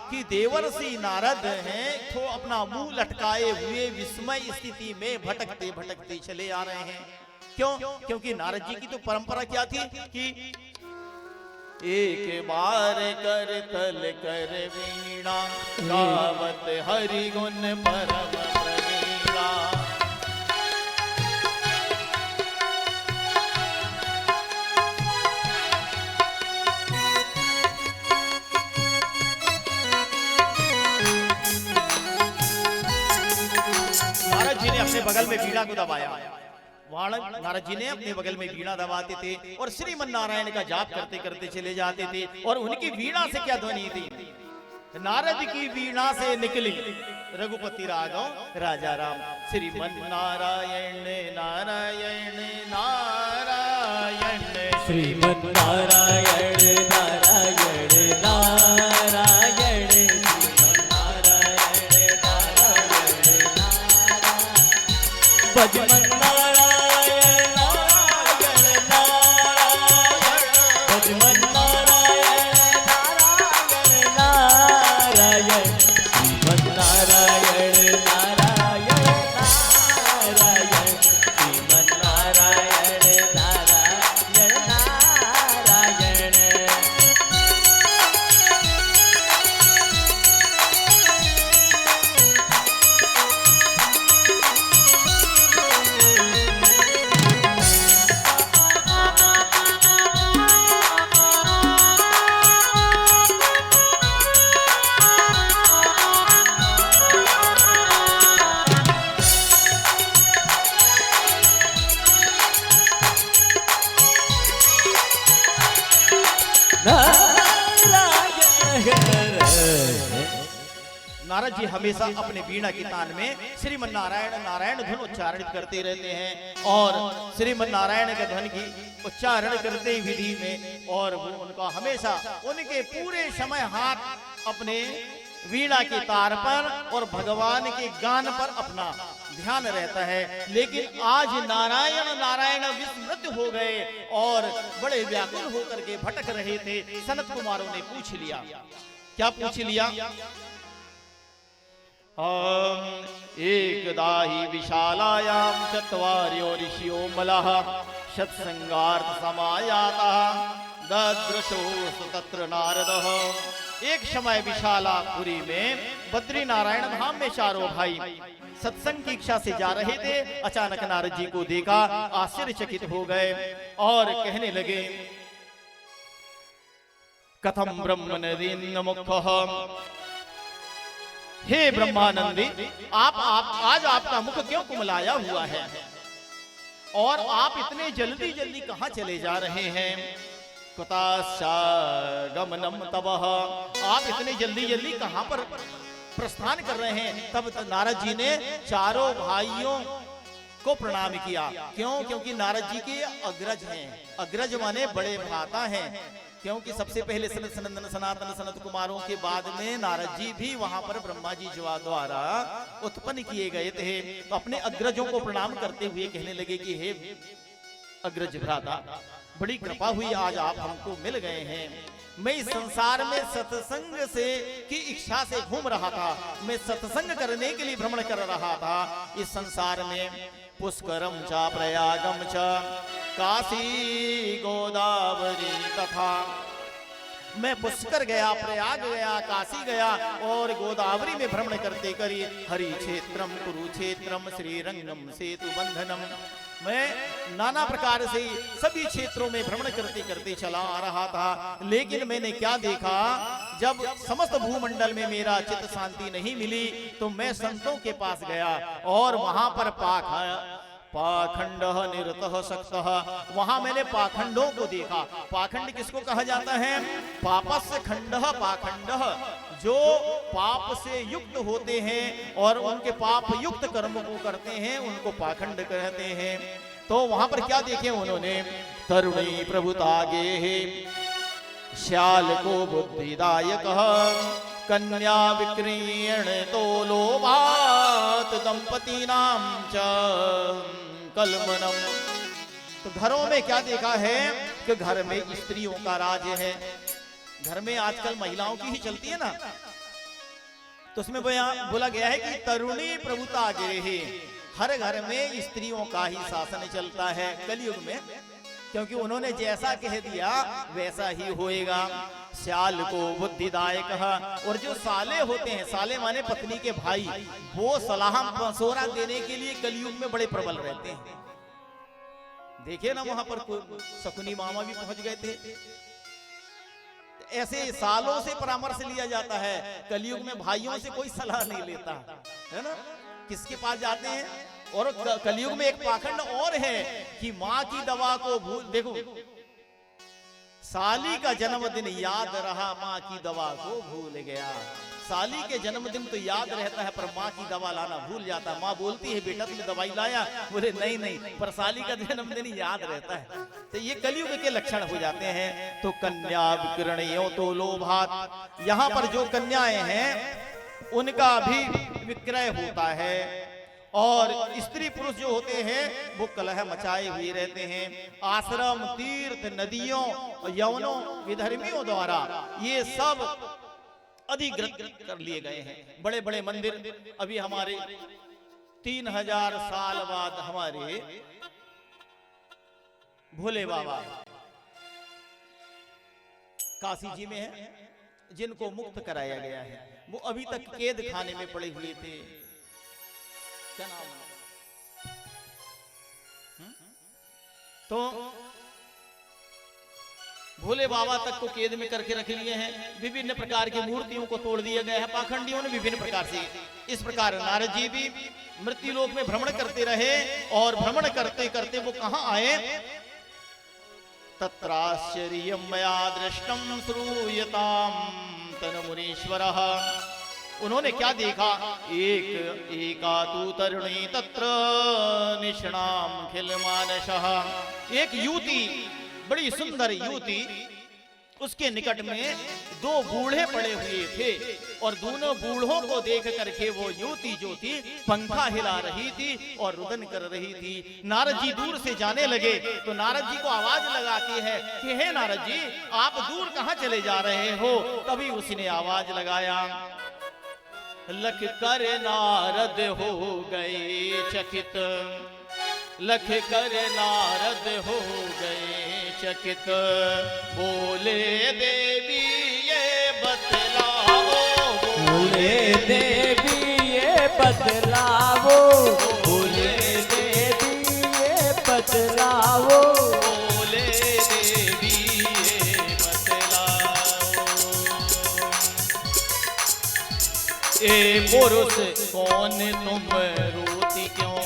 कि देवर्षि नारद हैं, तो अपना मुंह लटकाए हुए विस्मय स्थिति में भटकते भटकते चले आ रहे हैं। क्यों? क्योंकि नारद जी की तो परंपरा क्या थी कि एक बार कर तल कर वीणा, गावत हरि गुण परम प्रवीणा। नारद जी ने अपने बगल में वीणा को दबाया नारद जी ने अपने बगल में वीणा दबाते थे और श्रीमन नारायण का जाप करते करते चले जाते थे। और उनकी वीणा से क्या ध्वनि थी? नारद की वीणा से निकली रघुपति राघव राजा राम। श्रीमन नारायण नारायण नारायण, श्रीमन नारायण नारायण नारायण, श्रीमन नारायण नारायण नारायण, भजमन नारायण नारायण नारायण, भजमन नारायण नारायण नारायण, श्रीमन नारायण नारायण नारायण, श्रीमन नारायण नारायण नारायण। नारद जी हमेशा अपने वीणा की तान में श्रीमन नारायण नारायण धुन उच्चारित करते रहते हैं और श्रीमन नारायण के धुन की उच्चारण करते ही विधि में, और वो उनका हमेशा उनके पूरे समय हाथ अपने वीणा के तार पर और भगवान के गान पर अपना ध्यान रहता है। लेकिन आज नारायण नारायण विस्मृत हो गए और बड़े व्याकुल होकर के भटक रहे थे। सनत कुमारों ने पूछ लिया, क्या पूछ लिया? एकदा हि विशालायां चत्वार्यो ऋषियो मलः सत्संगार्थ समायातः ददृशो तत्र नारदः। एक समय विशालापुरी में बद्री नारायण धाम में चारों भाई सत्संग की इच्छा से जा रहे थे। अचानक नारद जी को देखा, आश्चर्यचकित हो गए और कहने लगे, कथम ब्रह्म नदीन मुखः, हे ब्रह्मानंदी, आप आज आपका मुख क्यों कुमलाया हुआ है और आप इतने जल्दी जल्दी कहां चले जा रहे हैं? कुताश्चागमनम तवः, आप इतने जल्दी जल्दी कहां पर प्रस्थान कर रहे हैं? तब नारद जी ने चारों भाइयों को प्रणाम किया। क्यों? क्योंकि नारद जी के अग्रज हैं। अग्रज माने बड़े भ्राता हैं, क्योंकि सबसे पहले सनत सनंदन सनातन सनत कुमारों के बाद में नारद जी भी वहां पर ब्रह्मा जी द्वारा उत्पन्न किए गए थे। तो अपने अग्रजों को प्रणाम करते हुए कहने लगे कि हे अग्रज भ्राता, बड़ी कृपा हुई, आज आप हमको मिल गए हैं। मैं इस संसार में सत्संग से की इच्छा से घूम रहा था, मैं सत्संग करने के लिए भ्रमण कर रहा था। इस संसार में पुष्करम च प्रयागम च काशी गोदावरी तथा, मैं पुष्कर गया, प्रयाग गया, काशी गया और गोदावरी में भ्रमण करते करी हरि क्षेत्रम कुरुक्षेत्रम श्रीरंगम सेतु बंधनम, मैं नाना प्रकार से सभी क्षेत्रों में भ्रमण करते करते चला आ रहा था। लेकिन मैंने क्या देखा, जब समस्त भूमंडल में मेरा चित्त शांति नहीं मिली तो मैं संतों के पास गया और वहां पर पाखंड निरतः शक्तः, वहां मैंने पाखंडों को देखा। पाखंड किसको कहा जाता है? पापस्य खंडः पाखंडः, जो पाप से युक्त होते हैं और उनके पाप युक्त कर्म को करते हैं, उनको पाखंड कहते हैं। तो वहां पर क्या देखे उन्होंने? तरुणी प्रभुतागे श्याल को बुद्धिदायक कन्या विक्रीण तो लोभात दंपति नाम च कलमनम। तो घरों में क्या देखा है कि घर में स्त्रियों का राज है। घर में आजकल महिलाओं की ही चलती है ना, तो उसमें बोला गया है कि तरुणी प्रभुता गिरे, हर घर में स्त्रियों का ही शासन चलता है कलयुग में, क्योंकि उन्होंने जैसा कह दिया वैसा ही होएगा। श्याल को बुद्धिदायक, और जो साले होते हैं, साले माने पत्नी के भाई, वो सलाह मशवरा देने के लिए कलयुग में बड़े प्रबल रहते हैं। देखे ना वहां पर शकुनी मामा भी पहुंच गए थे। ऐसे सालों से परामर्श लिया जाता है। कलयुग में भाइयों से कोई सलाह नहीं लेता है ना। किसके पास जाते हैं? और कलयुग में एक पाखंड और है कि माँ की दवा को भूल, देखो साली का जन्मदिन याद रहा, माँ की दवा को भूल गया। साली के जन्मदिन तो याद रहता है, पर माँ की दवा लाना भूल जाता है। माँ बोलती है बेटा तुमने दवाई लाया, बोले नहीं नहीं, पर साली का जन्मदिन याद रहता है। तो ये कलयुग के लक्षण हो जाते हैं। तो कन्या विक्रणियों तो लोभात, यहाँ पर जो कन्याएं हैं उनका भी विक्रय होता है, और स्त्री पुरुष जो होते हैं वो कलह मचाए हुए रहते हैं। आश्रम, तीर्थ, नदियों, यवनों, विधर्मियों द्वारा ये सब अधिग्रत कर लिए गए हैं। बड़े बड़े मंदिर, अभी हमारे 3000 साल बाद हमारे भोले बाबा काशी जी में है, जिनको मुक्त कराया गया है। वो अभी तक कैद खाने में पड़े हुए थे। क्या नाम है? तो भोले बाबा तक को कैद में करके रख लिए हैं। विभिन्न प्रकार की मूर्तियों को तोड़ दिया गया है पाखंडियों ने विभिन्न प्रकार से। इस प्रकार नारद जी भी मृत्युलोक में भ्रमण करते रहे, और भ्रमण करते करते वो कहां आए? तत्राश्चर्यं मया दृष्टं श्रूयतां तन्मुनीश्वरः। उन्होंने क्या देखा? एका तु तरुणी तत्र निष्णाम खिलमानसः। एक युवती, बड़ी सुंदर युवती, उसके निकट में दो बूढ़े पड़े हुए थे, और दोनों बूढ़ों को देख करके वो युवती जो थी पंखा हिला रही थी और रुदन कर रही थी। नारद जी दूर से जाने लगे तो नारद जी को आवाज लगाती है कि हे नारद जी, आप दूर कहां चले जा रहे हो? तभी उसने आवाज लगाया, लख कर नारद हो गए चकित, लख कर नारद हो गए चकित, बोले देवी ये बतलाओ, बोले देवी ये बतलाओ, बोले देवी ये बतलाओ, बोले देवी ये बतलाओ। ए पुरुष कौन तुम रोती क्यों?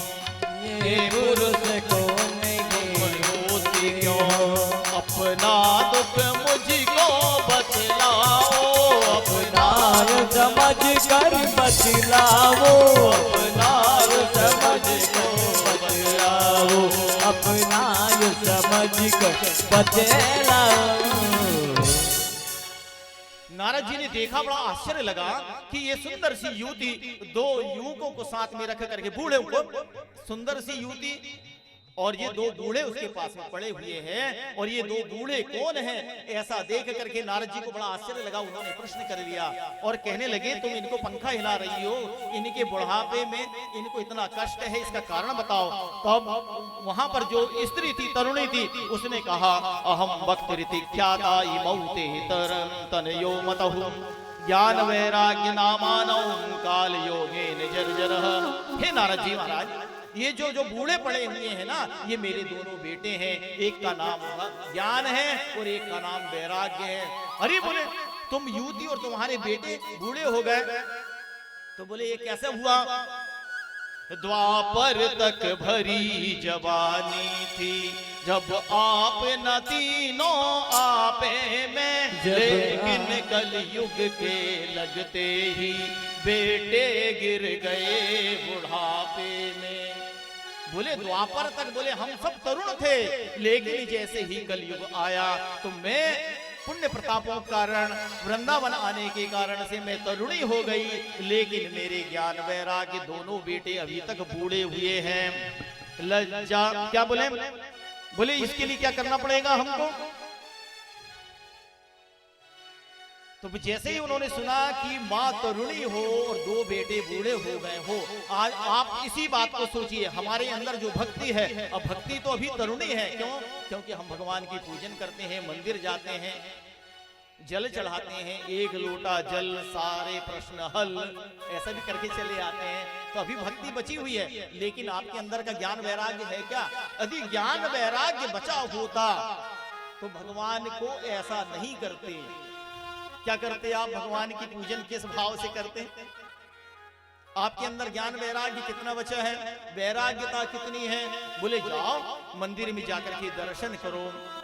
ये पुरुष कौन रोती क्यों? अपना दुख मुझको बतलाओ, अपना समझ कर बतलाओ, अपना समझ को बतलाओ, अपना समझ कर बतलाओ। नारद जी ने देखा, बड़ा आश्चर्य लगा कि ये सुंदर सी युवती दो युवकों को साथ में रख करके, बूढ़े को, सुंदर सी युवती और ये दो बूढ़े उसके पास में पड़े हुए हैं, और ये दो बूढ़े कौन हैं? ऐसा देख करके नारद जी को बड़ा आश्चर्य लगा। उन्होंने प्रश्न कर लिया और कहने लगे, तुम इनको पंखा हिला रही हो, इनके बुढ़ापे में इनको इतना कष्ट है, इसका कारण बताओ। तब वहां पर जो स्त्री थी, तरुणी थी, उसने कहा, अहम भक्त रीति ख्याता इमौते तरम तनयो मतहु ज्ञान वैराग्य नामानौ काल योगेन जर्जरः। हे नारद जी महाराज, ये जो बूढ़े पड़े हुए हैं ना, ये मेरे दोनों बेटे हैं। एक का नाम ज्ञान है और एक का नाम वैराग्य है। अरे बोले, तुम युवती और तुम्हारे बेटे बूढ़े हो गए? तो बोले ये कैसे हुआ? द्वापर तक भरी जवानी थी, जब आप न तीनों आपे में, लेकिन कलयुग के लगते ही बेटे गिर गए बुढ़ापे में। बोले द्वापर तक, बोले हम सब तरुण थे, लेकिन जैसे ही कलयुग आया तो मैं पुण्य प्रतापों के कारण, वृंदावन आने के कारण से मैं तरुणी हो गई, लेकिन मेरे ज्ञान वैराग्य दोनों बेटे अभी तक बूढ़े हुए हैं। लज्जा, क्या बोले? बोले इसके लिए क्या करना पड़ेगा हमको? तो जैसे ही उन्होंने सुना कि माँ तरुणी हो और दो बेटे बूढ़े हो गए हो, आज आप इसी बात को सोचिए, हमारे अंदर जो भक्ति है, अब भक्ति तो अभी तरुणी है। क्यों? क्योंकि हम भगवान की पूजन करते हैं, मंदिर जाते हैं, जल चढ़ाते हैं, एक लोटा जल सारे प्रश्न हल, ऐसा भी करके चले आते हैं। तो अभी भक्ति बची हुई है, लेकिन आपके अंदर का ज्ञान वैराग्य है क्या? यदि ज्ञान वैराग्य बचा होता तो भगवान को ऐसा नहीं करते। क्या करते आप? भगवान की पूजन किस भाव से करते? आपके अंदर ज्ञान वैराग्य कितना बचा है, वैराग्यता कितनी है? बोले जाओ मंदिर में जाकर के दर्शन करो,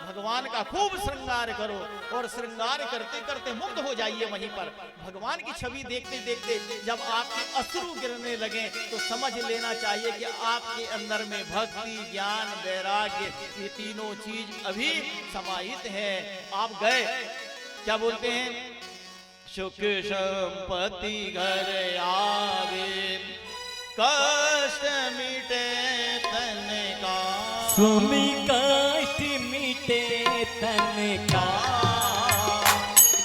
भगवान का खूब श्रृंगार करो और श्रृंगार करते करते मुग्ध हो जाइए। वहीं पर भगवान की छवि देखते देखते जब आपके अश्रु गिरने लगे तो समझ लेना चाहिए कि आपके अंदर में भक्ति, ज्ञान, वैराग्य ये तीनों चीज अभी समाहित है। आप गए, क्या बोलते हैं, सुख संपत्ति घर आवे, कष्ट मिटे तन का, सुमी कष्ट मिटे तन का,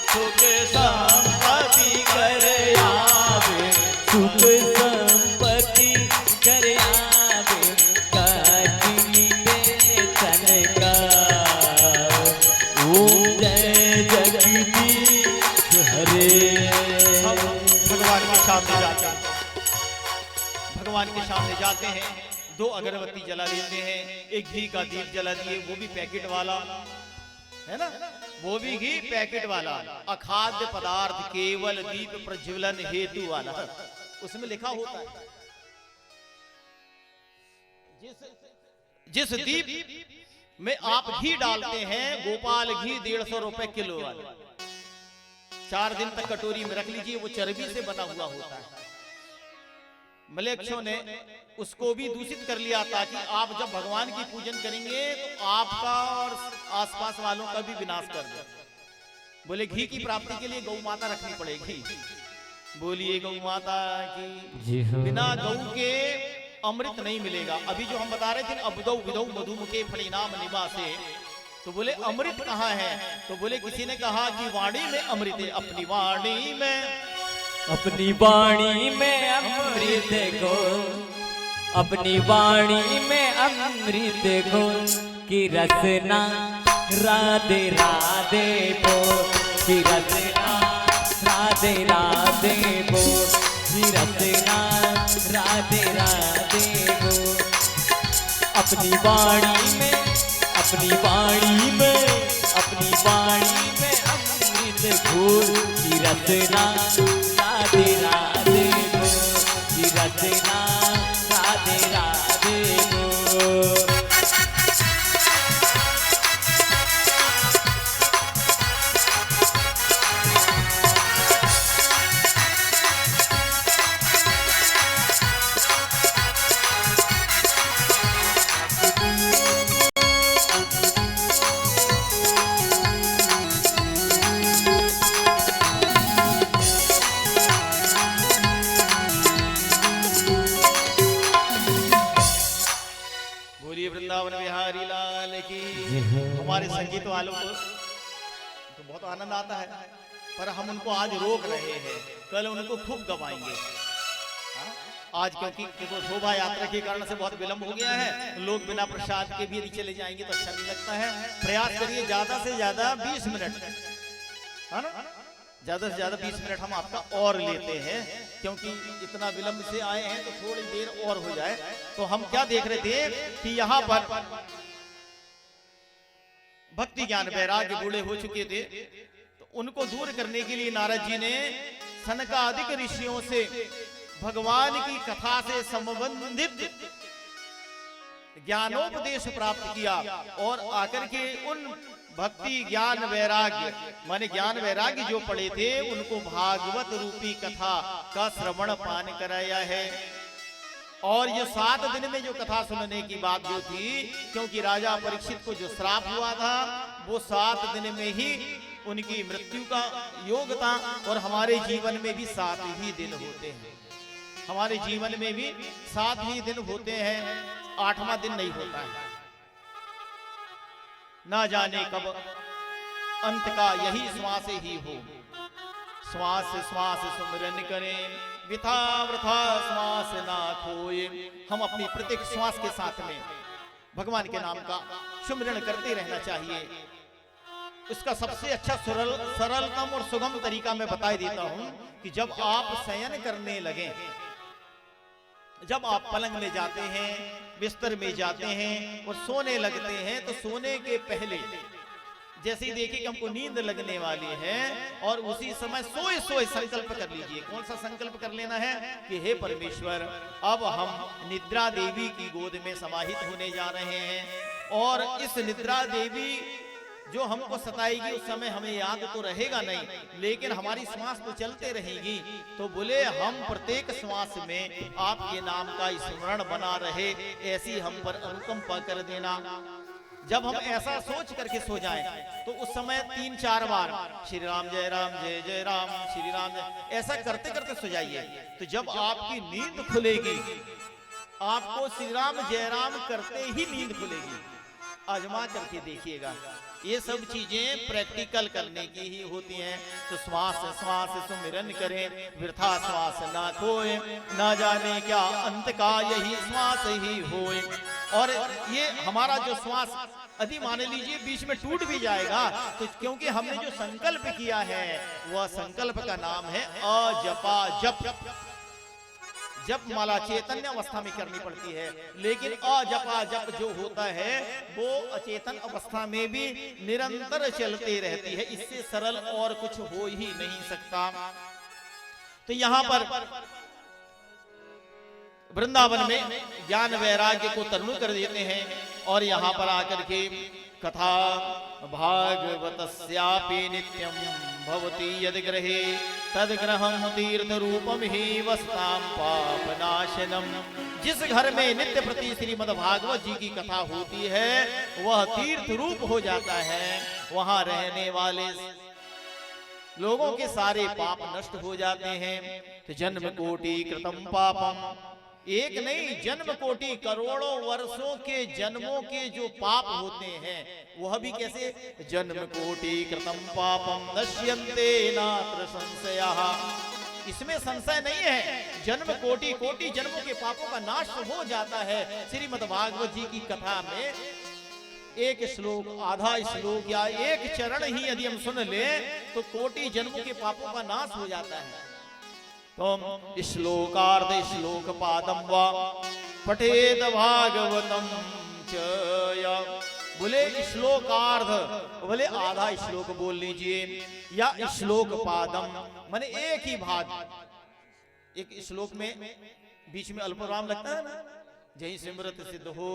सुख संपत्ति घर आवे, सुख संपत्ति घर आवे, कष्ट मिटे तन का। ओम जय जगदीश हरे। हम भगवान के सामने जाते हैं, भगवान के सामने जाते हैं, 2 अगरबत्ती जला लेते हैं, एक घी का दीप जला दिए, वो भी पैकेट वाला है ना, वो भी घी पैकेट वाला, अखाद्य पदार्थ केवल दीप प्रज्वलन हेतु वाला, उसमें लिखा होता है जिस दीप में आप घी डालते हैं, गोपाल घी 150 रुपए किलो वाला, 4 दिन तक कटोरी में रख लीजिए, वो चर्बी से बना हुआ होता है। मलेच्छों ने उसको भी दूषित कर लिया ताकि आप जब भगवान की पूजन करेंगे तो आपका और आसपास वालों का भी विनाश कर दे। बोले घी की प्राप्ति के लिए गौ माता रखनी पड़ेगी। बोलिए गौ माता की। बिना गौ के अमृत नहीं मिलेगा। अभी जो हम बता रहे थे अबदौ विदौ मधुमुखे फलिनाम निवासे, तो बोले अमृत कहाँ है? तो बोले किसी ने कहा कि वाणी में अमृत है, अपनी वाणी में, अपनी वाणी में अमृत को, अपनी वाणी में अमृत को, की रसना राधे राधे बो, की रसना राधे राधे बो, की रसना राधे राधे बो। अपनी वाणी में, अपनी वाणी में, अपनी वाणी में अमृत घोर, की रसना राधे राधे बो, की रचना राधे राधे बो। वृंदावन बिहारी लाल की। हमारे संगीत वालों को तो बहुत आनंद आता है, पर हम उनको आज रोक रहे हैं, कल उनको खूब गवाएंगे। आज क्योंकि देखो शोभा यात्रा के कारण से बहुत विलंब हो गया है, लोग बिना प्रसाद के भी यदि चले जाएंगे तो अच्छा नहीं लगता है। प्रयास करिए ज्यादा से ज्यादा 20 मिनट, है ना, ज्यादा से ज्यादा 20 मिनट हम आपका और लेते हैं, क्योंकि इतना विलंब से आए हैं तो थोड़ी देर और हो जाए। तो हम क्या देख रहे थे कि यहाँ पर भक्ति ज्ञान वैराग्य बूढ़े हो चुके थे, तो उनको दूर करने के लिए नारद जी ने सनकादिक ऋषियों से भगवान की कथा से संबंधित ज्ञानोपदेश प्राप्त किया और आकर के उन भक्ति ज्ञान वैराग्य माने ज्ञान वैराग्य जो पढ़े थे उनको भागवत रूपी कथा का श्रवण पान कराया है। और ये 7 दिन में जो कथा सुनने की बात जो थी, क्योंकि राजा परीक्षित को जो श्राप हुआ था वो 7 दिन में ही उनकी मृत्यु का योग था, और हमारे जीवन में भी 7 ही दिन होते हैं, हमारे जीवन में भी 7 ही दिन होते हैं, 8वां दिन नहीं होता है। ना जाने कब अंत का यही श्वास ही हो, श्वास श्वास सुमिरन करें, विथा वृथा श्वास ना खोए। हम अपनी प्रत्येक श्वास के साथ में भगवान के नाम का सुमिरन करते रहना चाहिए। इसका सबसे अच्छा सरलतम और सुगम तरीका मैं बता देता हूं कि जब आप शयन करने लगे, जब आप पलंग में जाते हैं, बिस्तर में जाते हैं और सोने लगते हैं, तो सोने के पहले जैसे ही देखिए कि हमको नींद लगने वाली है और उसी समय सोए सोए संकल्प कर लीजिए। कौन सा संकल्प कर लेना है कि हे परमेश्वर, अब हम निद्रा देवी की गोद में समाहित होने जा रहे हैं और इस निद्रा देवी जो हमको सताएगी उस समय हमें याद तो रहेगा नहीं, लेकिन हमारी श्वास तो चलते रहेगी। तो बोले हम प्रत्येक श्वास में आपके नाम का स्मरण बना रहे, ऐसी हम पर अनुकंपा कर देना। जब हम ऐसा सोच करके सो जाएं तो उस समय 3-4 बार श्री राम जय जय राम श्री राम जय, ऐसा करते करते सो जाइए। तो जब आपकी नींद खुलेगी, आपको श्री राम जय राम करते ही नींद खुलेगी। आजमा करके देखिएगा। ये सब चीजें प्रैक्टिकल करने की ही होती हैं। तो श्वास श्वास सुमिरन करें, वृथा श्वास ना खोए, ना जाने क्या अंत का यही श्वास ही होए। और ये हमारा जो श्वास यदि मान लीजिए बीच में टूट भी जाएगा तो क्योंकि हमने जो संकल्प किया है वह संकल्प का नाम है अजपा जप। जप माला चैतन्य अवस्था में करनी पड़ती है, लेकिन अजपा जप जो होता है वो अचेतन अवस्था में भी निरंतर चलते रहती है। इससे सरल और कुछ हो ही नहीं सकता। तो यहाँ पर वृंदावन में ज्ञान वैराग्य को तरुण कर देते हैं और यहाँ पर आकर के कथा भागवतस्यापि नित्यं भवति यद गृहे तद गृहं तीर्थ रूपम ही वस्ताम पापनाशनम। जिस घर में नित्य प्रति श्रीमद् भागवत जी की कथा होती है वह तीर्थ रूप हो जाता है। वहां रहने वाले लोगों के सारे पाप नष्ट हो जाते हैं। तो जन्म कोटि कृतम पापम, एक नहीं जन्म कोटि करोड़ों वर्षों के जन्मों के जो पाप होते हैं वह भी कैसे, जन्म कोटि कृतम पापम नश्यन्ते नात्र संशयः। इसमें संशय नहीं है। जन्म कोटि कोटि जन्मों के पापों का नाश हो जाता है। श्रीमद् भागवत जी की कथा में एक श्लोक, आधा श्लोक या एक चरण ही यदि हम सुन ले तो कोटि जन्मों के पापों का नाश हो जाता है। तो श्लोकार्ध श्लोक पादम वा पठेद भागवतम च। बोले श्लोकार्ध, बोले आधा श्लोक बोल लीजिए, या श्लोक पादम माने एक ही भाग। एक श्लोक में बीच में अल्पविराम लगता है ना, जय सिमरत सिद्ध हो,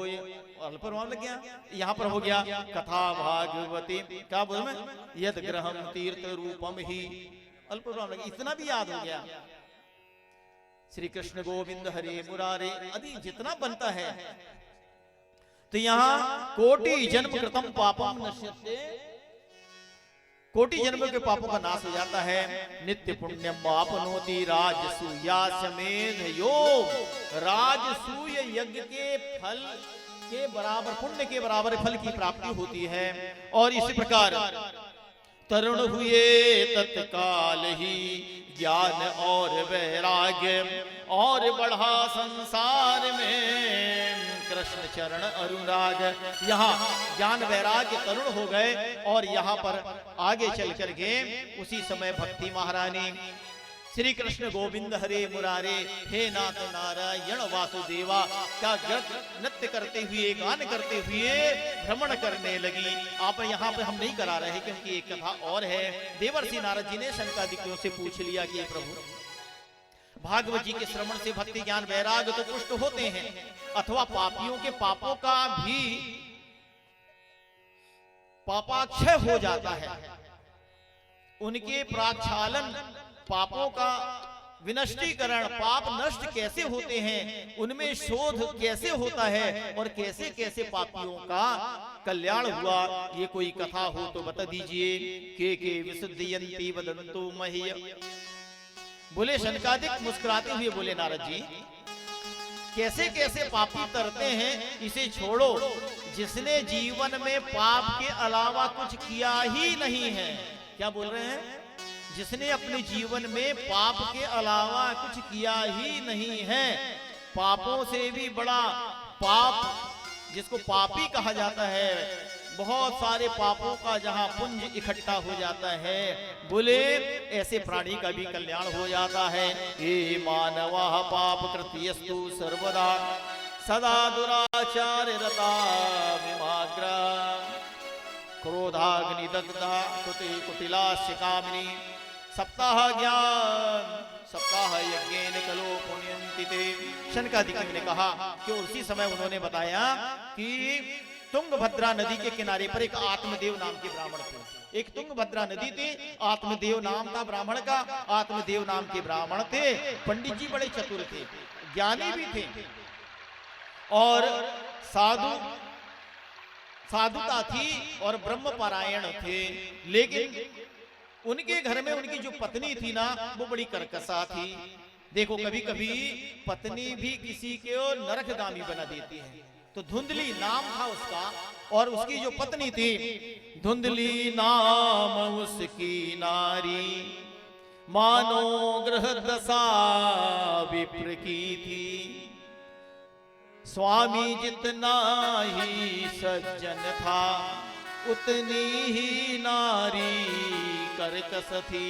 अल्पविराम लग गया। यहाँ पर हो गया कथा भागवती, क्या बोल में यद ग्रहम तीर्थ रूपम ही, अल्पविराम लग, इतना भी याद हो गया। श्री कृष्ण गोविंद हरे मुरारे आदि जितना बनता है। तो यहाँ कोटि जन्म कृतम पापम नश्यते, कोटि जन्मों के पापों का नाश हो जाता है। नित्य पुण्यम आपनोति राजसूया समेध योग। राजसूय यज्ञ के फल के बराबर, पुण्य के बराबर फल की प्राप्ति होती है। और इसी प्रकार तरुण हुए तत्काल ही ज्ञान और वैराग्य और बढ़ा संसार में कृष्ण चरण अनुराग। यहाँ ज्ञान वैराग्य तरुण हो गए और यहाँ पर आगे चल करके उसी समय भक्ति महारानी श्री कृष्ण गोविंद हरे मुरारे हे नाथ नारायण वासुदेवा का नृत्य करते हुए, गान करते हुए भ्रमण करने लगी। आप यहाँ पे हम नहीं करा रहे क्योंकि एक कथा और है। देवर्षि नारद जी ने शंकादिकों से पूछ लिया कि प्रभु भागवत जी के श्रवण से भक्ति ज्ञान वैराग तो पुष्ट होते हैं, अथवा पापियों के पापों का भी पापाक्षय हो जाता है, उनके प्राक्षालन पापों का विनष्टीकरण, पाप नष्ट कैसे होते हैं, उनमें शोध कैसे होता है और कैसे कैसे पापियों का कल्याण हुआ, ये कोई कथा हो तो बता दीजिए। के विशुद्धयन्ति वदन्तु मह्य। बोले शनकादिक मुस्कुराते हुए बोले नारद जी कैसे कैसे पापी तरते हैं, इसे छोड़ो। जिसने जीवन में पाप के अलावा कुछ किया ही नहीं है, क्या बोल रहे हैं, जिसने अपने जीवन में पाप के अलावा कुछ किया ही नहीं है, पापों से भी बड़ा पाप जिसको पापी कहा जाता है, बहुत सारे पापों का जहां पुंज इकट्ठा हो जाता है, बोले ऐसे प्राणी का भी कल्याण हो जाता है। ये मानवा पाप कृत्यस्तु सर्वदा सदा दुराचार रता विमाग्रा। क्रोधाग्नि दग्धा कुटिलास्य कामिनी सप्ताह ज्ञान सप्ताह यज्ञेन कलो पुण्यन्ति ते। शनकादिक ने कहा कि उसी समय उन्होंने बताया कि तुंगभद्रा नदी के किनारे पर एक आत्मदेव नाम के ब्राह्मण थे। एक तुंगभद्रा नदी थी, आत्मदेव नाम था ब्राह्मण का। आत्मदेव नाम के ब्राह्मण थे। पंडित जी बड़े चतुर थे, ज्ञानी भी थे और साधुता थी और ब्रह्म पारायण थे। लेकिन उनके घर में उनकी जो पत्नी थी ना, वो बड़ी कर्कशा थी। देखो कभी कभी पत्नी भी किसी को नरकगामी बना देती है। तो धुंधली नाम था उसका और उसकी जो पत्नी थी, धुंधली नाम उसकी नारी, मानो ग्रह दशा विप्र की थी। स्वामी जितना ही सज्जन था, उतनी ही नारी कर्कश थी।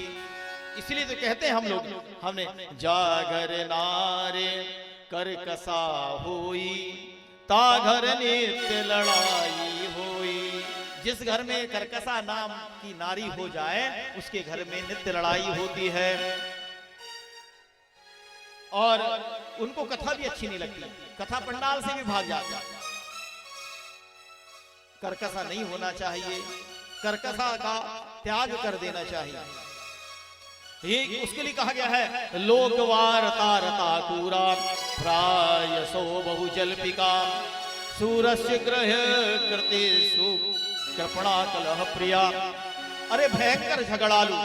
इसलिए तो कहते हैं हम लोग, हमने जागर नारे कर्कशा होई, ताघर नित्य लड़ाई होई। जिस घर में कर्कशा नाम की नारी हो जाए, उसके घर में नित्य लड़ाई होती है। और उनको कथा भी अच्छी नहीं लगती, कथा पंडाल से भी भाग जाता। कर्कशा नहीं होना चाहिए, कर्कशा का त्याग कर देना चाहिए। ये उसके लिए कहा गया है, लोकवार्ता रता कूरा प्रायसो बहुजल्पिका, सूरस्य ग्रह कृते कृपणा कलह प्रिया। अरे भयंकर झगड़ालू।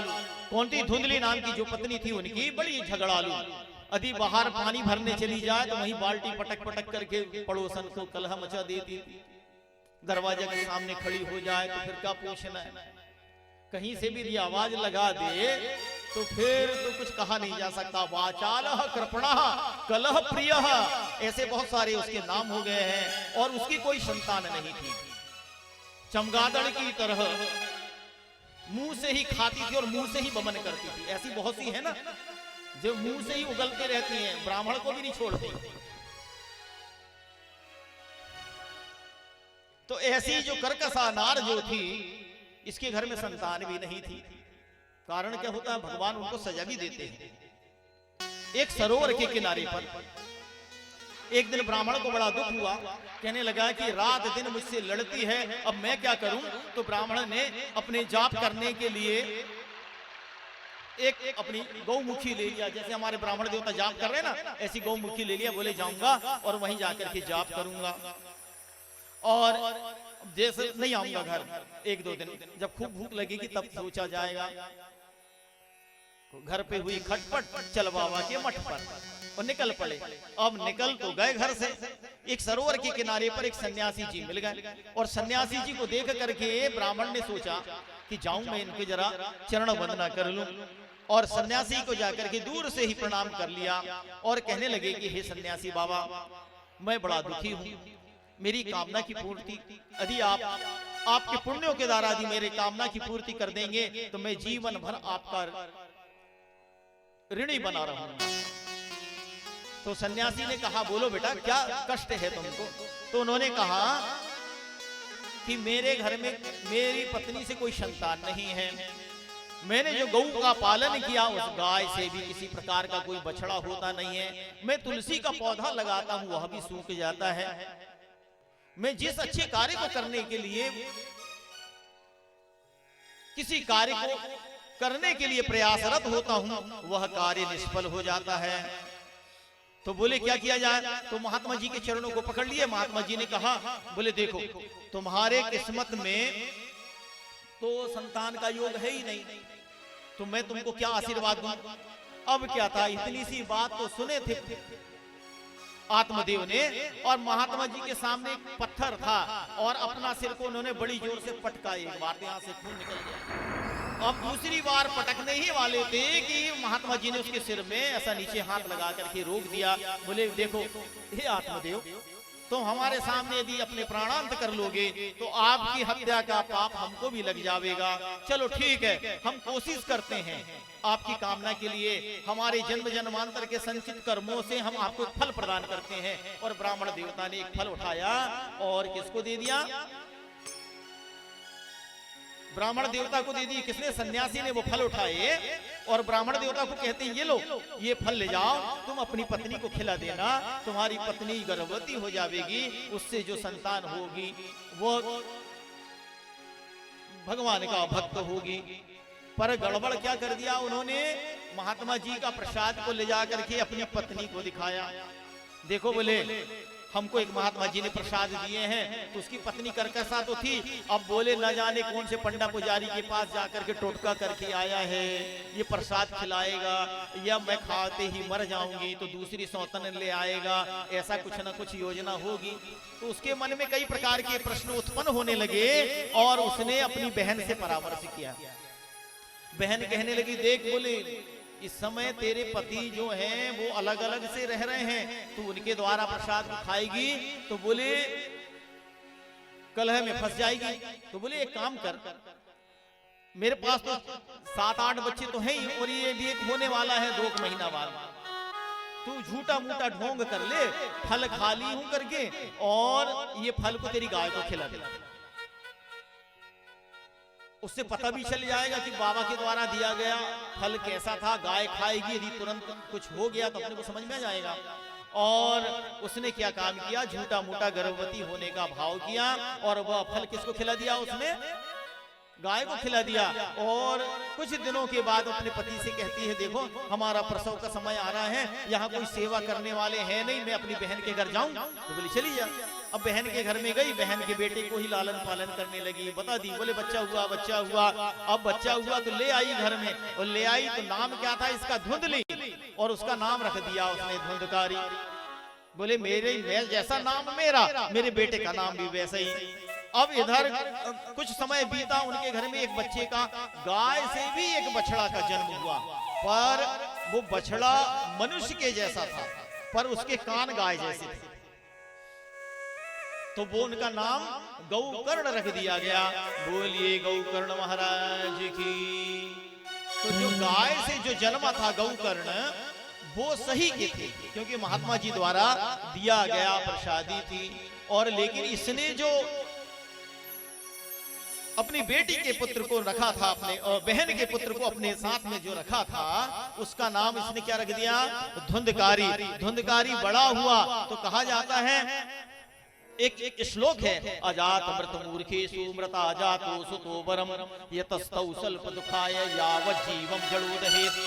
कौन थी? धुंधली नाम की जो पत्नी थी उनकी, बड़ी झगड़ालू। यदि बाहर पानी भरने चली जाए तो वहीं बाल्टी पटक पटक करके पड़ोसन को कलह मचा देती। दरवाजे के सामने खड़ी हो जाए तो फिर क्या पूछना है। कहीं से भी आवाज लगा दे तो फिर तो कुछ कहा नहीं जा सकता। वाचालह कृपणः कलह प्रियः, ऐसे बहुत सारे उसके नाम हो गए हैं। और उसकी कोई संतान नहीं थी। चमगादड़ की तरह मुंह से ही खाती थी और मुंह से ही बमन करती थी। ऐसी बहुत सी है ना जो मुंह से ही उगलते रहती हैं, ब्राह्मण को भी नहीं छोड़ती। तो ऐसी जो कर्कशा नार जो थी, इसके घर में संतान भी नहीं थी। कारण क्या होता है? भगवान उनको सजा भी देते हैं। एक सरोवर के किनारे पर एक दिन ब्राह्मण को बड़ा दुख हुआ। कहने लगा कि रात दिन मुझसे लड़ती है, अब मैं क्या करूं? तो ब्राह्मण ने अपने जाप करने के लिए एक अपनी गौमुखी ले लिया। जैसे हमारे ब्राह्मण देवता जाप कर रहे हैं ना, ऐसी गौमुखी ले लिया। बोले जाऊंगा और वहीं जाकर के जाप करूंगा और जैसे नहीं आऊंगा घर। एक दो दिन जब खूब भूख लगेगी तब सोचा जाएगा। घर पे हुई खटपट, चल बाबा के मठ पर और निकल पड़े। अब निकल तो गए घर से। एक सरोवर के किनारे पर एक सन्यासी जी मिल गए और सन्यासी जी को देख करके ब्राह्मण ने सोचा कि जाऊं मैं इनके जरा चरण वंदना कर लूं। और सन्यासी को जाकर के दूर से ही प्रणाम कर लिया और कहने लगे कि हे सन्यासी बाबा, मैं बड़ा दुखी हूं, मेरी कामना की पूर्ति यदि आप आपके पुण्यों के द्वारा यदि मेरे कामना की पूर्ति कर देंगे तो मैं जीवन भर आपका ऋणी बना रहूंगा। तो सन्यासी ने कहा, बोलो बेटा क्या कष्ट है तुमको? तो उन्होंने कहा कि मेरे घर में मेरी पत्नी से कोई संतान नहीं है। मैंने जो गऊ का पालन किया, उस गाय से भी किसी प्रकार का कोई बछड़ा होता नहीं है। मैं तुलसी का पौधा लगाता हूं, वह भी सूख जाता है। मैं जिस अच्छे कार्य को करने के लिए, किसी कार्य को करने के लिए प्रयासरत होता हूं, वह कार्य निष्फल हो जाता है। तो बोले क्या किया जाए? तो महात्मा जी के चरणों को पकड़ लिए। महात्मा जी ने कहा, बोले देखो तुम्हारे किस्मत में तो संतान का योग है ही नहीं, तो मैं तुमको क्या आशीर्वाद दूं? अब क्या था, इतनी सी बात तो सुने थे आत्मदेव ने, और महात्मा जी के सामने एक पत्थर था और अपना सिर को उन्होंने बड़ी जोर से पटका। एक बार यहां से खून निकल गया। अब दूसरी बार पटकने ही वाले थे कि महात्मा जी ने उसके सिर में ऐसा नीचे हाथ लगा करके रोक दिया। बोले देखो हे आत्मदेव, तो हमारे सामने यदि अपने प्राणांत कर लोगे तो आपकी हत्या का पाप हमको भी लग जाएगा। चलो ठीक है, हम कोशिश करते हैं आपकी कामना के लिए। हमारे जन्म जन्मांतर के संचित कर्मों से हम आपको फल प्रदान करते हैं। और ब्राह्मण देवता ने एक फल उठाया और किसको दे दिया? ब्राह्मण देवता को दे दी। किसने? सन्यासी ने वो फल उठाए और ब्राह्मण देवता को कहते हैं ये लो, ये फल ले जाओ, तुम अपनी पत्नी को खिला देना, तुम्हारी पत्नी गर्भवती हो जाएगी, उससे जो संतान होगी वो भगवान का भक्त होगी। पर गड़बड़ क्या कर दिया उन्होंने? महात्मा जी का प्रसाद को ले जाकर के अपनी पत्नी को दिखाया। देखो बोले हमको एक महात्मा जी ने प्रसाद दिए हैं, तो उसकी पत्नी करकसा तो थी। अब बोले न जाने कौन से पंडा पुजारी के पास जाकर के टोटका करके आया है, ये प्रसाद खिलाएगा या मैं खाते ही मर जाऊंगी तो दूसरी सौतन ले आएगा, ऐसा कुछ ना कुछ योजना होगी। तो उसके मन में कई प्रकार के प्रश्न उत्पन्न होने लगे और उसने अपनी बहन से परामर्श किया। बहन कहने लगी देख बोले इस समय तेरे पति जो हैं वो अलग अलग से रह रहे हैं, तू उनके द्वारा प्रसाद खाएगी तो बोले कलह में फंस जाएगी। तो बोले एक काम कर, मेरे पास तो 7-8 बच्चे तो हैं ही और ये भी एक होने वाला है 2 महीना बाद, तू झूठा मूठा ढोंग कर ले, फल खा ली हूं करके और ये फल को तेरी गाय को खिला दे, उससे पता भी चल जाएगा कि बाबा के द्वारा दिया गया फल कैसा था। गाय खाएगी, यदि तुरंत कुछ हो गया तो अपने को समझ में आ जाएगा। और उसने क्या काम किया? झूठा मूठा गर्भवती होने का भाव किया और वह फल किसको खिला दिया? उसने गाय को खिला दिया। और कुछ दिनों के बाद अपने पति से कहती है देखो हमारा प्रसव का समय आ रहा है, यहाँ कोई सेवा करने वाले हैं नहीं, मैं अपनी बहन के घर जाऊं। तो बोली चली जा। अब बहन के घर में गई, बहन के बेटे को ही लालन पालन करने लगी, बता दी। बोले बच्चा हुआ, बच्चा हुआ। अब बच्चा हुआ तो ले आई घर में, और ले आई तो नाम क्या था इसका? धुंधली, और उसका नाम रख दिया उसने धुंधकारी। बोले मेरे मैं जैसा नाम मेरा, मेरे बेटे का नाम भी वैसा ही। अब इधर कुछ समय बीता, उनके घर में एक बच्चे का, गाय से भी एक बछड़ा का जन्म हुआ, पर वो बछड़ा मनुष्य के जैसा था पर उसके कान गाय जैसे थे, तो वो उनका नाम गौकर्ण रख दिया गया। बोलिए गौकर्ण महाराज की। तो जो गाय से जो जन्मा था गौकर्ण वो सही के थे, क्योंकि महात्मा जी द्वारा दिया गया प्रसादी थी। और लेकिन इसने जो अपनी बेटी के पुत्र को रखा था, अपने बहन के पुत्र को अपने साथ में जो रखा था, उसका नाम इसने क्या रख दिया? धुंधकारी। धुंधकारी बड़ा हुआ तो कहा जाता है, एक श्लोक है, अजात मृत मूर्खेषु मृता जातो सुतो वरम यतस्तौ स्वल्प दुखाय यावत् जीवम जड़ो दहेत।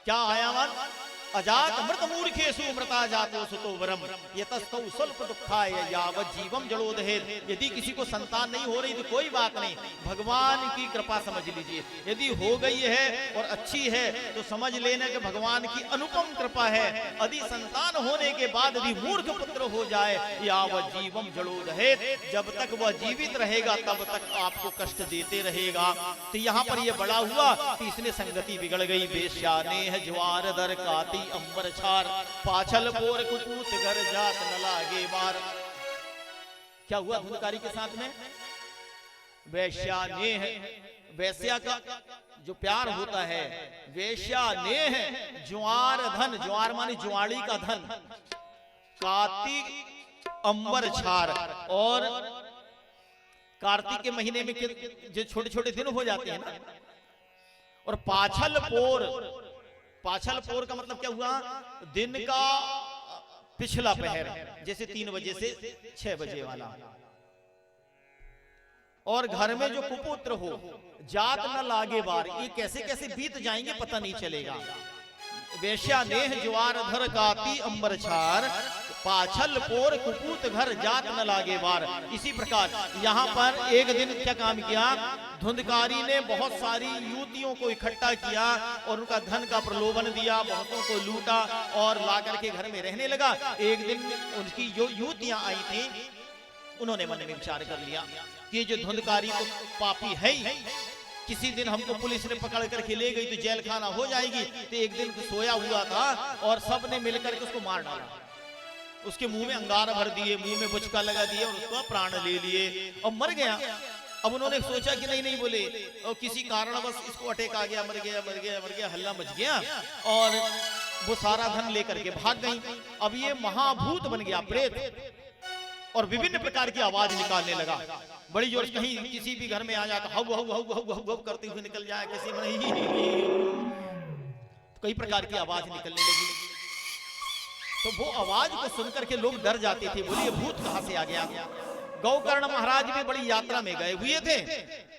क्या आया मान? अजात मृत मूर्खेषु मृता जातो सुतो वरम यतस्तौ स्वल्प दुखाय यावत् जीवम जड़ो दहेत। यदि किसी को संतान नहीं हो रही तो कोई बात नहीं, भगवान की कृपा समझ लीजिए। यदि हो गई है और अच्छी है तो समझ लेना कि भगवान की अनुपम कृपा है। यदि संतान होने के बाद यदि मूर्ख पुत्र हो जाए, यावत् जीवम जड़ो दहेत, जब तक वह जीवित रहेगा तब तक आपको कष्ट देते रहेगा। तो यहाँ पर यह बड़ा हुआ तो इसने संगति बिगड़ गई। बेश्या नेह ज्वार दर काती अंबर छार, पाछल पोर कुपूत घर जात न लागे बार। क्या हुआ धुंधकारी के साथ में? वैश्या नेह, वैश्या का जो प्यार होता है, वैश्या नेह ज्वार धन, ज्वार माने ज्वाड़ी का धन, काती अंबर छार। और कार्तिक के महीने में जो छोटे छोटे दिन हो जाते हैं ना, और पाछल पोर, पाछल पोर का मतलब क्या हुआ? दिन का पिछला पहर, जैसे 3 बजे से 6 बजे वाला। और घर में जो कुपुत्र हो, जात न लागे बार, ये कैसे कैसे बीत जाएंगे पता नहीं चलेगा। वैश्या नेह ज्वार धर काती अंबर छार, पाछल पोर कुपूत घर जात न लागे बार। इसी प्रकार यहाँ पर एक दिन क्या काम किया? धुंधकारी ने बहुत सारी युवतियों को इकट्ठा किया और उनका धन का प्रलोभन दिया, बहुतों को लूटा और लाकर के घर में रहने लगा। एक दिन उनकी जो युवतियां आई थी, उन्होंने मन में विचार कर लिया कि जो धुंधकारी तो पापी है ही, किसी दिन हमको पुलिस ने पकड़ करके ले गई तो जेल खाना हो जाएगी। तो एक दिन सोया हुआ था और सब ने मिलकर के उसको मार डाला, उसके मुंह में अंगार भर दिए, मुंह में बुचका लगा दिए और उसको प्राण ले लिए और मर गया। अब उन्होंने सोचा कि नहीं नहीं बोले, और किसी कारणवश इसको अटैक आ गया, मर गया मर गया मर गया, हल्ला मच गया और वो सारा धन लेकर के भाग गई। अब ये महाभूत बन गया, प्रेत। और विभिन्न प्रकार की आवाज निकालने लगा। बड़ी जोर से कहीं किसी भी घर में आ जाए तो हव हव हव हव हव हव करते हुए निकल जाए, किसी में कई प्रकार की आवाज निकलने लगी। तो वो आवाज को सुनकर के लोग डर जाते थे, बोलिए भूत कहां से आ गया। गौकर्ण महाराज भी बड़ी यात्रा में गए हुए थे,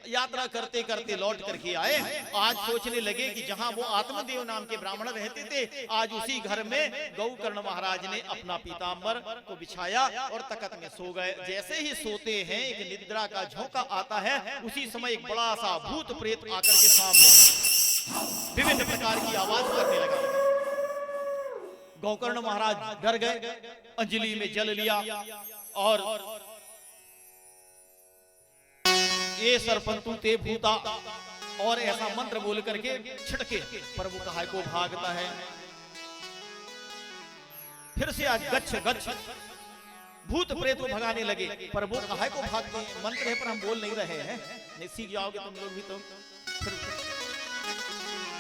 यात्रा करते करते लौट करके आए। आज सोचने लगे कि जहां वो आत्मदेव नाम के ब्राह्मण रहते थे, आज उसी घर में गौकर्ण महाराज ने अपना पीतांबर को बिछाया और तख्त में सो गए। जैसे ही सोते हैं एक निद्रा का झोंका आता है, उसी समय एक बड़ा सा भूत प्रेत आकर के सामने विभिन्न प्रकार की आवाज करने लगा। गौकर्ण महाराज डर गए, अंजलि में जल लिया और ये सरपंतु ते भूता और ऐसा मंत्र बोल करके छिड़के, पर वो कहा को भागता है। फिर से आज गच्छ गच्छ भूत प्रेत को भगाने लगे, पर वो कहा को भागते हैं। मंत्र है पर हम बोल नहीं रहे हैं, नहीं सीख जाओगे तुम लोग भी।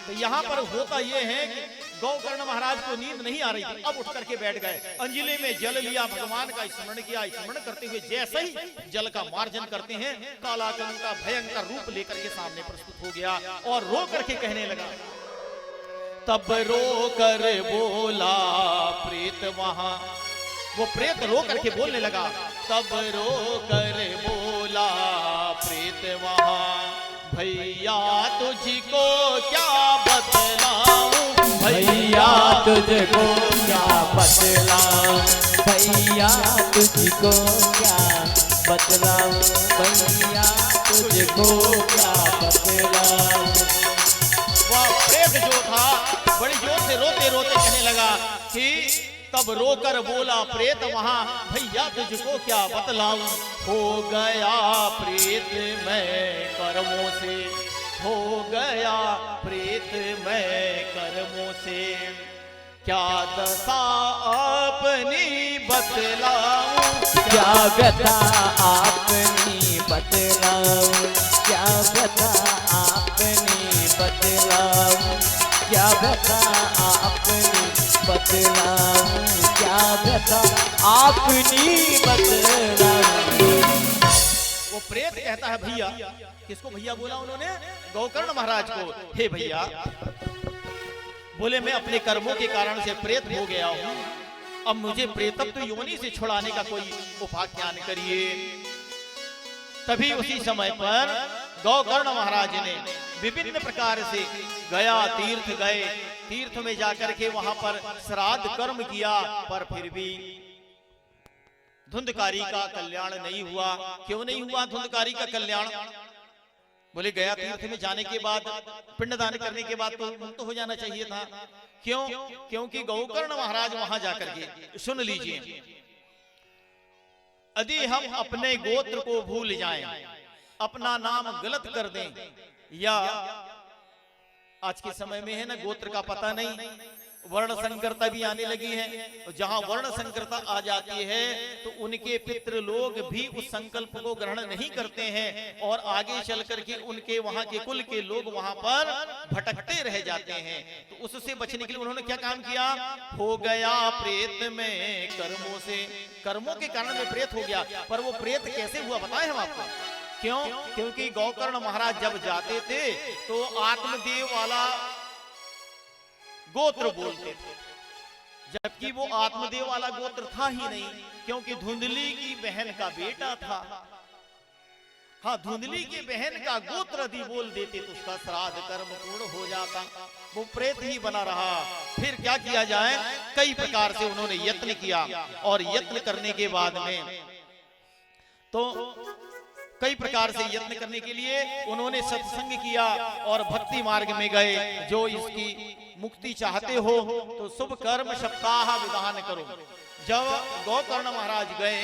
तो यहां पर होता यह है कि गौकर्ण महाराज को नींद नहीं आ रही थी, अब उठ करके बैठ गए, अंजलि में जल लिया, भगवान का स्मरण किया। स्मरण करते हुए जैसे ही जल का मार्जन करते हैं, काला का भयंकर रूप लेकर के सामने प्रस्तुत हो गया और रो करके कहने लगा। तब रो कर बोला प्रेत वहां, वो प्रेत रो करके बोलने लगा। तब रो कर बोला प्रेत वहां, भैया तुझको क्या बतलाऊं, भैया तुझको क्या बतलाऊं, भैया तुझको क्या बतलाऊं, भैया तुझको क्या बतलाऊं। वह प्रेत जो था बड़ी जोर से रोते रोते कहने लगा कि तब रोकर बोला प्रेत वहां, भैया तुझको क्या बतलाऊं, हो गया प्रेत मैं कर्मों से, हो गया प्रेत मैं कर्मों से, क्या दशा अपनी बतलाऊं, क्या व्यथा आपनी बतलाऊं, क्या व्यथा आपनी बतलाऊं, क्या व्यथा आपनी बतलाऊं, क्या व्यथा आपनी बतलाऊं। वो प्रेत कहता है भैया, किसको भैया बोला उन्होंने, गौकर्ण महाराज को, हे भैया, बोले मैं अपने कर्मों के कारण से प्रेत हो गया हूं, अब मुझे प्रेतत्व योनि से छुड़ाने का कोई उपाख्यान करिए। तभी उसी समय पर गौकर्ण महाराज ने विभिन्न प्रकार से गया, तीर्थ गए, तीर्थ में जाकर के वहां पर श्राद्ध कर्म किया, पर फिर भी धुंधकारी का कल्याण नहीं हुआ। क्यों नहीं हुआ धुंधकारी का कल्याण, बोले गया तीर्थ में जाने के बाद, पिंडदान करने के बाद तो मुक्त हो जाना चाहिए था। क्यों, क्योंकि गौकर्ण महाराज वहां जाकर के, सुन लीजिए, यदि हम अपने गोत्र को भूल जाएं, अपना नाम गलत कर दें, या आज के समय में है ना गोत्र का पता नहीं, वर्ण संकरता भी आने लगी है, और जहां वर्ण संकरता आ जाती है तो उनके पितृ लोग भी उस संकल्प को ग्रहण नहीं करते हैं और आगे चल करके उनके वहां के कुल के लोग वहां पर भटकते रह जाते हैं। तो उससे बचने के लिए उन्होंने क्या काम किया, हो गया प्रेत में कर्मों से, कर्मों के कारण में प्रेत हो गया। पर वो प्रेत कैसे हुआ बताएं हम आपको, क्यों, क्योंकि गौकर्ण महाराज जब जाते थे तो आत्मदेव वाला गोत्र बोलते थे, जबकि वो आत्मदेव वाला गोत्र था ही नहीं, क्योंकि धुंधली की बहन का बेटा था। हाँ, धुंधली की बहन का गोत्र यदि बोल देते तो उसका श्राद्ध कर्म पूर्ण हो जाता, वो प्रेत ही बना रहा। फिर क्या किया जाए, कई प्रकार से उन्होंने यत्न किया, और यत्न करने के बाद में तो कई प्रकार से यत्न करने के लिए उन्होंने सत्संग किया और भक्ति मार्ग में गए। जो इसकी मुक्ति चाहते हो तो शुभ कर्म सप्ताह विधान करो। जब गौकर्ण महाराज गए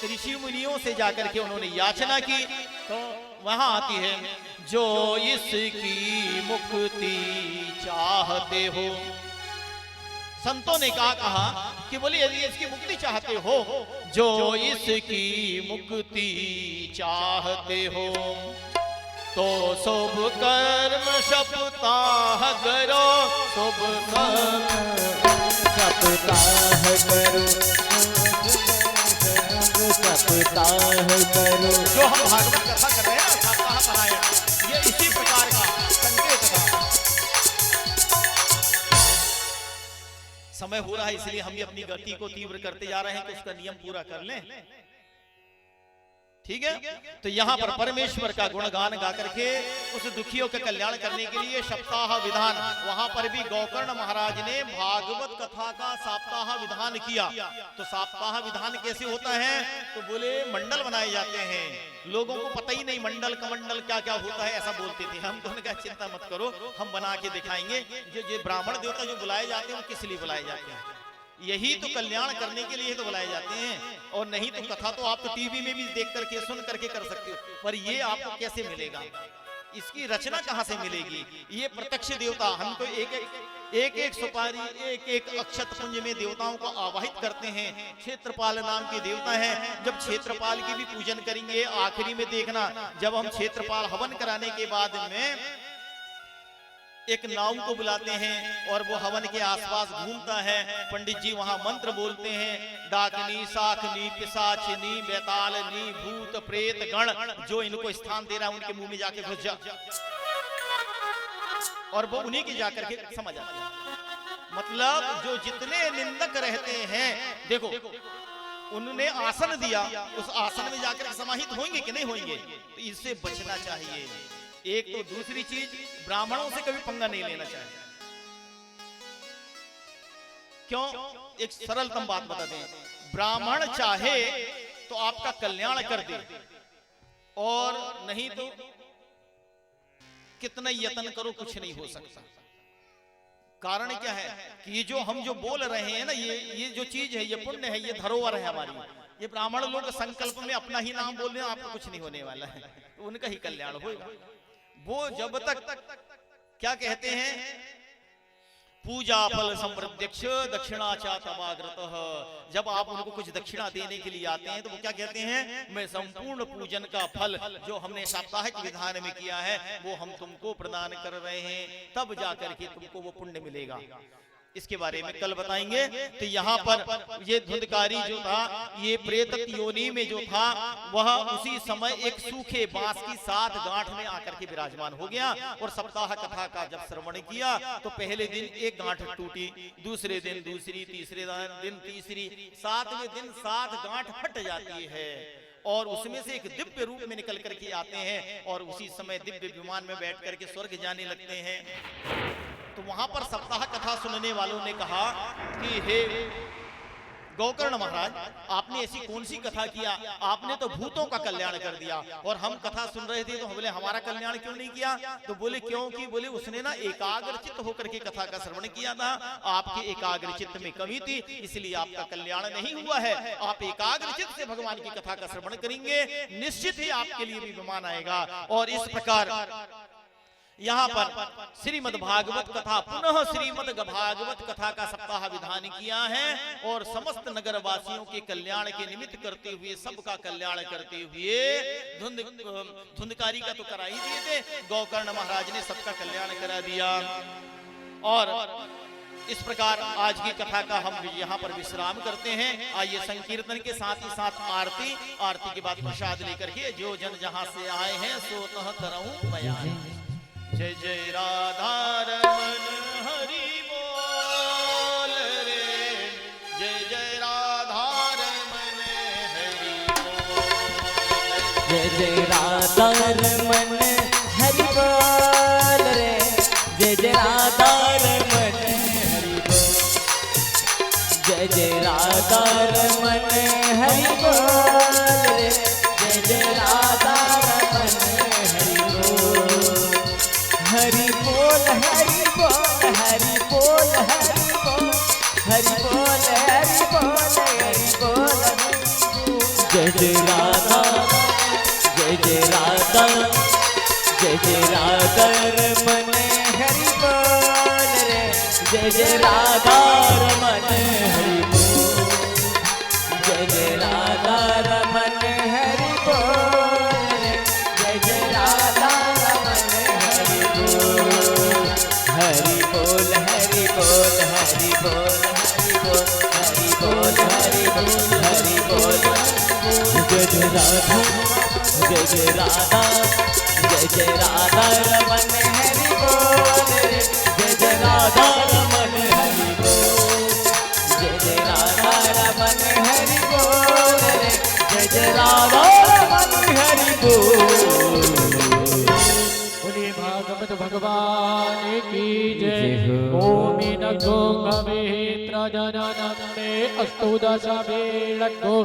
तो ऋषि मुनियों से जाकर के उन्होंने याचना की, तो वहां आती है, जो इसकी मुक्ति चाहते हो, संतों ने कहा कि बोले यदि इसकी मुक्ति चाहते हो, जो इसकी मुक्ति चाहते हो, तो शुभ कर्म सप्ताह करो, शुभ कर्म सप्ताह करो, सप्ताह करो। जो हम भागवत कथा कर रहे हैं ना, सप्ताह पारायण, ये इसी प्रकार का संकेत था। समय हो रहा है इसलिए हम भी अपनी गति को तीव्र करते जा रहे हैं कि उसका नियम पूरा कर लें, ठीक है। तो यहाँ पर परमेश्वर का गुणगान गा करके उस दुखियों का कल्याण करने के लिए सप्ताह विधान, वहां पर भी गोकर्ण महाराज ने भागवत कथा का सप्ताह विधान किया। तो सप्ताह विधान कैसे होता है? तो बोले मंडल बनाए जाते हैं, लोगों को पता ही नहीं मंडल कमंडल क्या क्या होता है, ऐसा बोलते थे। हम तो उन्होंने कहा चिंता मत करो, हम बना के दिखाएंगे। जो ब्राह्मण देवता जो बुलाए जाते हैं वो किस लिए बुलाए जाते हैं? यही तो कल्याण करने के लिए तो बुलाए जाते हैं। और नहीं तो कथा तो आप तो टीवी में भी देख करके सुन करके कर सकते हो, पर ये आपको कैसे मिलेगा? इसकी रचना कहां से मिलेगी? ये प्रत्यक्ष देवता, हम तो एक एक सुपारी, एक एक अक्षत पुंज में देवताओं को आवाहित करते हैं। क्षेत्रपाल नाम के देवता हैं। जब क्षेत्रपाल की भी पूजन करेंगे, आखिरी में देखना, जब हम क्षेत्रपाल हवन कराने के बाद में एक नाव को बुलाते हैं और वो हवन के आसपास घूमता है। पंडित जी वहां मंत्र बोलते हैं, डाकनी, शाकनी, पिशाचनी, बेतालनी, भूत प्रेत गण, जो इनको स्थान दे रहा है उनके मुंह में जाके घुस जा, और वो उन्हीं की जाकर के समझ आते हैं। मतलब जो जितने निंदक रहते हैं, देखो उन्होंने आसन दिया, उस आसन में जाकर समाहित होंगे कि नहीं होंगे? तो इससे बचना चाहिए। एक तो दूसरी चीज, ब्राह्मणों से कभी पंगा नहीं लेना चाहिए। क्यों? एक सरलतम बात बता दें, ब्राह्मण चाहे तो आपका कल्याण कर दे, और नहीं तो कितना यत्न करो कुछ नहीं हो सकता। कारण क्या है कि ये जो हम जो बोल रहे हैं ना, ये जो चीज है, ये पुण्य है, ये धरोहर है हमारी। ये ब्राह्मण लोग संकल्प में अपना ही नाम बोल रहे हैं, आपको कुछ नहीं होने वाला है, तो उनका ही कल्याण होगा। वो जब तक क्या कहते हैं, पूजा फल समृद्धक्ष दक्षिणाचा तमाग्रतः, जब आप उनको कुछ दक्षिणा देने के लिए आते हैं तो वो क्या कहते हैं, मैं संपूर्ण पूजन का फल जो हमने साप्ताहिक विधान में किया है वो हम तुमको प्रदान कर रहे हैं, तब जाकर के तुमको वो पुण्य मिलेगा। इसके बारे में कल बताएंगे। तो यहाँ पर ये धुंधकारी जो था, ये प्रेत योनि में जो था, वह उसी समय एक सूखे बांस की 7 गांठ में आकर के विराजमान हो गया। और सप्ताह कथा का जब श्रवण किया तो पहले दिन एक गांठ टूटी, दूसरे दिन दूसरी, तीसरे दिन तीसरी, 7वें दिन 7 गांठ फट जाती है, और उसमें से एक दिव्य रूप में निकल करके आते हैं, और उसी समय दिव्य विमान में बैठ करके स्वर्ग जाने लगते हैं। तो वहां पर सप्ताह कथा सुनने वालों ने कहा कि हे गोकर्ण महाराज, आपने ऐसी कौन सी कथा किया? आपने तो भूतों का कल्याण कर दिया, और हम कथा सुन रहे थे तो हम बोले हमारा कल्याण क्यों नहीं किया? तो बोले क्योंकि बोले उसने ना एकाग्रचित्त होकर के कथा का श्रवण किया था, आपके एकाग्रचित्त में कमी थी, इसलिए आपका कल्याण नहीं हुआ है। आप एकाग्रचित्त से भगवान की कथा का श्रवण करेंगे, निश्चित ही आपके लिए भी विमान आएगा। और इस प्रकार यहाँ पर श्रीमद् भागवत कथा, पुनः श्रीमद् भागवत कथा का सप्ताह विधान किया है, और समस्त नगर वासियों के कल्याण के निमित्त करते हुए, सबका कल्याण करते हुए, धुंधकारी का तो करा ही दिए थे, गोकर्ण महाराज ने सबका कल्याण करा दिया। और इस प्रकार आज की कथा का हम यहाँ पर विश्राम करते हैं। आइए संकीर्तन के साथ ही साथ आरती के बाद प्रसाद लेकर के जो जन जहाँ से आए हैं सो तह तरहूं बयान। जय जय राधा रमन हरि बोल रे, जय जय राधा रमन हरि बोल, जय जय राधा रमन हरि बोल रे, जय जय राधा रमन हरि बोल, जय जय राधा रमन हरि बोल रे, जय जय राधा रमन हरि बोल, हरि बोल हरि बोल हरि बोल हरि बोल, हरि बोल हरि बोल हरि बोल, जय जय राधा, जय जय राधा, जय जय राधा रमन हरि बोल रे, जय जय राधा रमन हरि बोल, जय जय राधा रमन हरि बोल रे, जय जय राधा रमन हरि बोल, हरि बोल हरि बोल हरि बोल हरि बोल हरि बोल हरि बोल हरि बोल, राधा जय जय राधा जय जय राधा रमन हरि बोल रे जय जय राधा रमन हरि बोल जय जय राधा रमन हरि बोल रे जय जय राधा रमन हरि बोल। बोलिए भागवत भगवान की जय। ओम नमो त्रजननमे अस्तु दशवेळको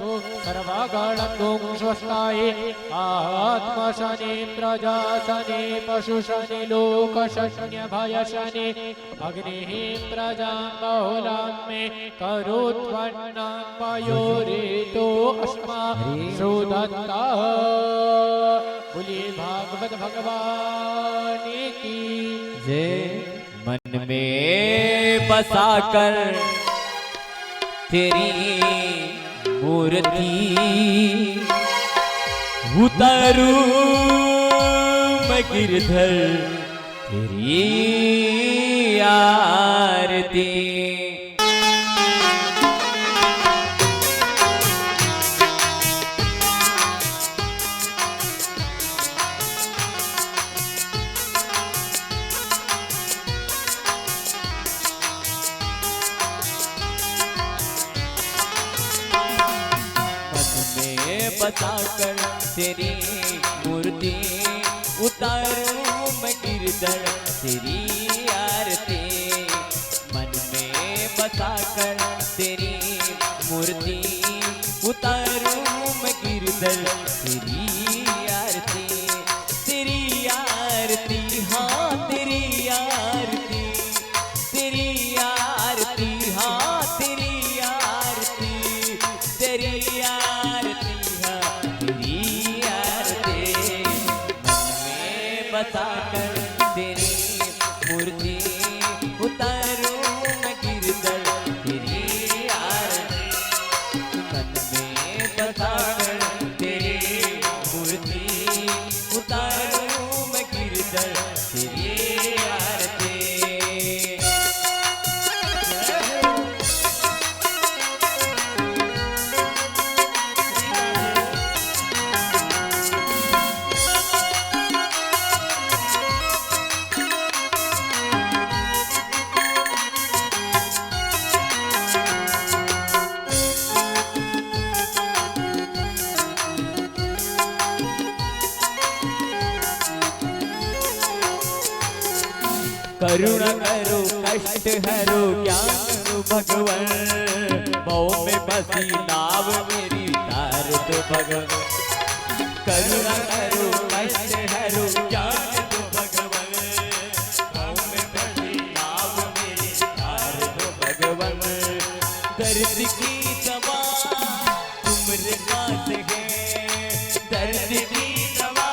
सर्वगणको स्वस्ताय आत्मशनि प्रजाशनि पशुशनि लोकशनि भयशनि अग्निः प्रजां बहुलां मे करोत्वन्नं पयोरेतो अस्माशु दत्तः। बोलिए भागवत भगवान की जय। मन में बसाकर तेरी मूर्ति उतारूं मैं गिरधर तेरी आरती। बताकर तेरी मूर्ति उतारूं मैं गिरधर तेरी आरती। मन में बताकर तेरी मूर्ति उतारूं मैं गिरधर तेरी आरती। तेरी आरती हाँ तेरी आरती तेरी आरती हाँ तेरी आरती तेरी आरती बताकर तेरी मूर्ति उतारूं मैं गिरधर तेरी आरती। मन में बताकर तेरी मूर्ति उतारूं मैं गिरधर तेरी आरती। करुणा करो कष्ट हरो ज्ञान दो भगवान भव में बसी नाव मेरी तार दो भगवान। करुणा करो कष्ट हरो ज्ञान दो भगवान भव में बसी नाव मेरी तार दो भगवान। दर्द की दवा तुम्हारे पास है दर्द की दवा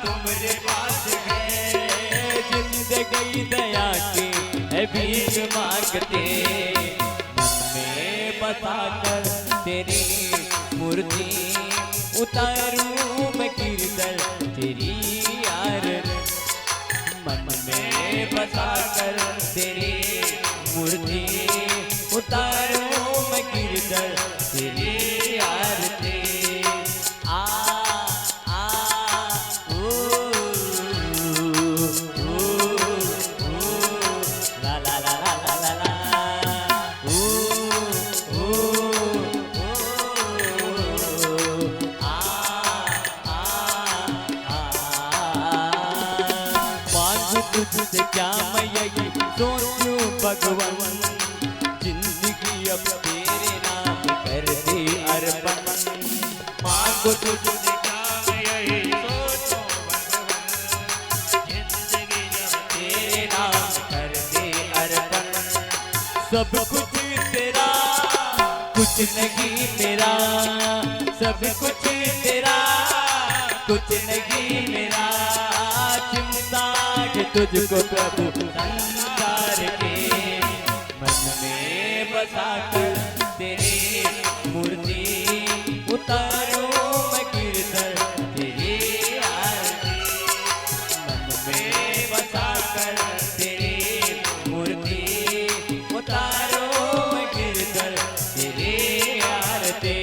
तुम्हारे पास है। जिंदगी दया के है भीख मांगते। मन में बताकर तेरी मूर्ति उतारूं मैं गिरधर तेरी आरती। मन में बताकर तेरी मूर्ति उतारूं मैं गिरधर तेरी आरती। आ आ ओ ला ला ला ला ला ला ला ओ आ आ आ मांगू तुझसे क्या मैं यही सोचूं भगवान। जिंदगी अब तेरे नाम कर दे अर्पण। मांगो तुझसे क्या मैं यही सोचूं भगवान। जिंदगी अब तेरे नाम कर दे अर्पण। सब कुछ तेरा कुछ नहीं मेरा सब कुछ तेरा कुछ नहीं मेरा। चिंता के तुझको प्रभु संसार के। मन में बसाकर तेरी मूर्ति उतारूं मैं गिरधर तेरी आरती। मन में बसाकर तेरी मूर्ति उतारूं मैं गिरधर तेरी आरती।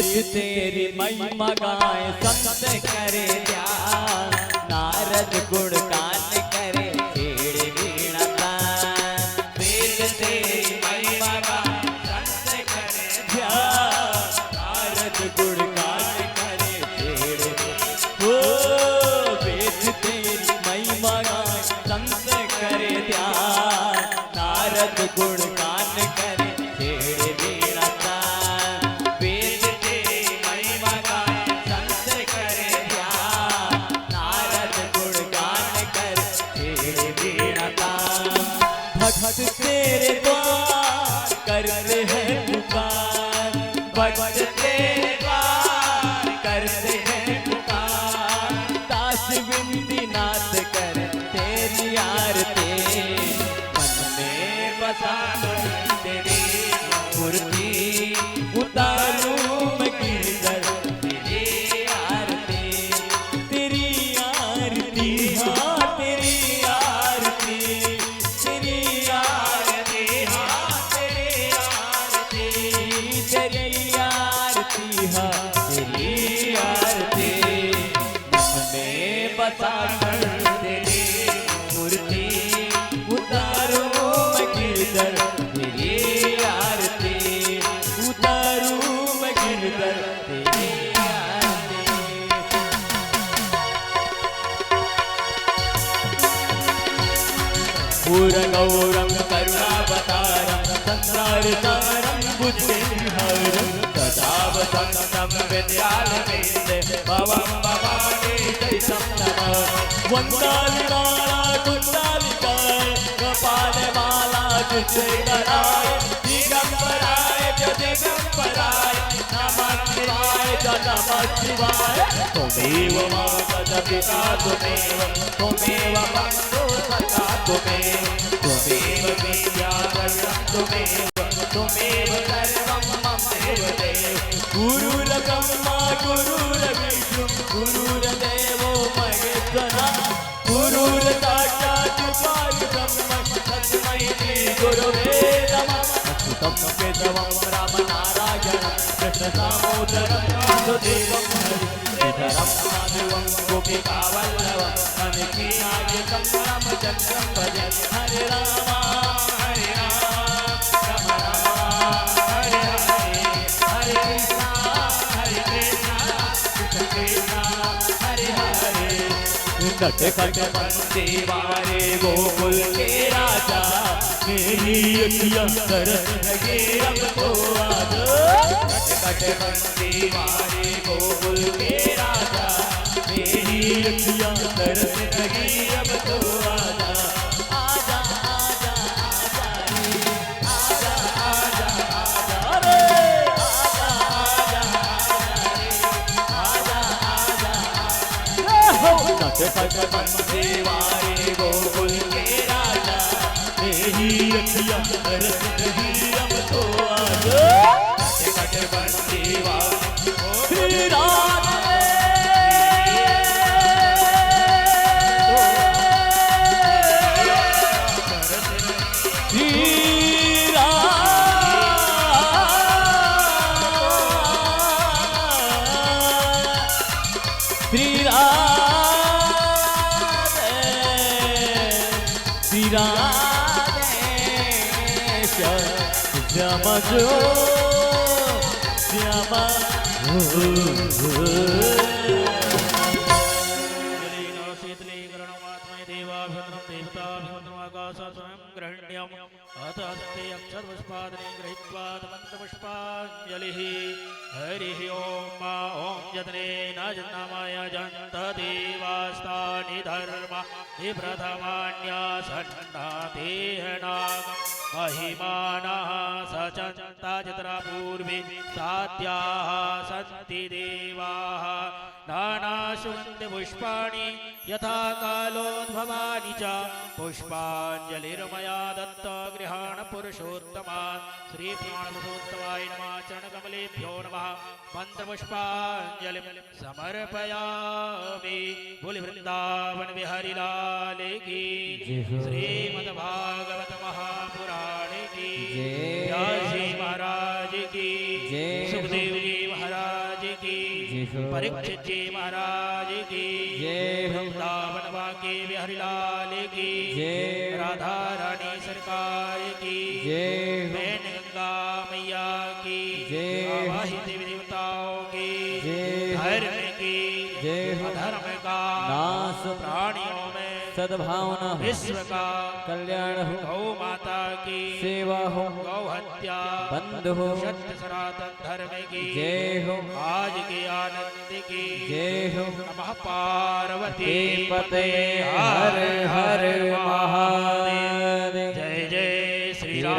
वेद तेरी महिमा गाए संत करे ध्यान नारद गुण गान करे छेड़े वीणा तान वेद तेरी महिमा गाए संत करे ध्यान नारद गुण गान करे छेड़े ओ वेद तेरी महिमा गाए संत करे ध्यान नारद गुण गान करे छेड़े वीणा तान वेद तेरी महिमा गाए संत करे ध्यान नारद गुण गान करे छेड़े वीणा तान भक्त तेरे द्वार करते हैं पुकार भक्त तेरे द्वार करते हैं पुकार दास बिंदी नाथ कर तेरी आरती मन में बसा तेरी मूर्ति उतारूं मैं गिरधर तेरी आरती हाँ तेरी आरती हाँ तेरी आरती हाँ तेरी आरती मन में बसा कर तेरी मूर्ति उतारूं मैं गिरधर तेरी आरती उतारूं मैं गिरधर तेरी आरती पूरगौरं करुणावतारं संसार सारं बुद्धिविहारं सदा वसन्तं विद्यालयेन्दे भवं भवानी चरितं नमः वन्दालिमाला कुण्डालिकाय कपालमाला कुचैकराय दिगम्बराय च दिगम्बराय नमः शिवाय च नमः शिवाय त्वमेव मम पिता त्वमेव बन्धु सखा त्वमेव विद्याधरं त्वमेव सर्वं मम देवदेव गुरुर्ब्रह्मा गुरुर्विष्णु गुरुर्देवो महेश्वरः गुरुर्साक्षात् परब्रह्म तस्मै श्री गुरवे नमः अच्युतं केशवं रामनारायणं कृष्णदामोदरं वासुदेवं हरिधरं माधवं गोपिकावल्लभं अनिकेतनायकं रामचन्द्रं भजे हरे राम राम हरे हरे हरे कृष्ण कृष्ण कृष्ण हरे हरे नट खट बंदे वारे गोकुल के राजा मेरी अखियां तरस लगे अब तो आज नट खट बंदे वारे गोकुल के राजा मेरी अखियां तरस लगी अब तो आजा आजा आजा आजा रे आजा आजा आजा रे आजा आजा आजा रे हो नट खट बंदे वारे गोकुल के राजा मेरी अखियां तरस लगी अब तो आजा नट खट बंदे वारे श्री राधे श्यामजो श्यामा शीतलीकरणमात्मय देवाभिवन्दनं देवताभिवन्दनमाकाशात् स्वयं ग्रहण्यम् अथ अस्ते अक्षरपुष्पादने गृहीत्वा मन्त्रपुष्पाञ्जलिः हरिः ॐ ॐ यतनेन जन्माय जन्त देवास्तानि धर्मा विप्रथमान्यासन्नादेहनागम् महिमानः सचन्ता चित्रा पूर्वे साध्याः सन्ति देवाः नानाशुन्ति पुष्पाणि यथा कालोद्भवानि च पुष्पाञ्जलिर्मया दत्त गृहाण पुरुषोत्तमात् श्रीप्राणपुरुषोत्तमाय नमः चरणकमलेभ्यो नमः मंत्रपुष्पाञ्जलिं समर्पयामि। बोले वृंदावन बिहारी लाल की श्रीमद्भागवत महापुराण की, व्यास जी महाराज की, सुखदेव जी महाराज परीक्षित जी महाराज की जय हो। वृंदावन बांके बिहारी लाल की जय हो। राधा रानी सरकार की जय हो। बैन गंगा मैया की जय हो। आवाहित देवी देवताओं की जय हो। धर्म की जय हो। अधर्म का नाश प्राणियों में सद्भावना विश्व का कल्याण हो। गौ माता की सेवा हो। गौ हत्या बंद हो। सत्य सनातन धर्म की जय हो। आज के आनंद की जय हो। नमः पार्वती पते हर हर महादेव। जय जय श्री श्री राम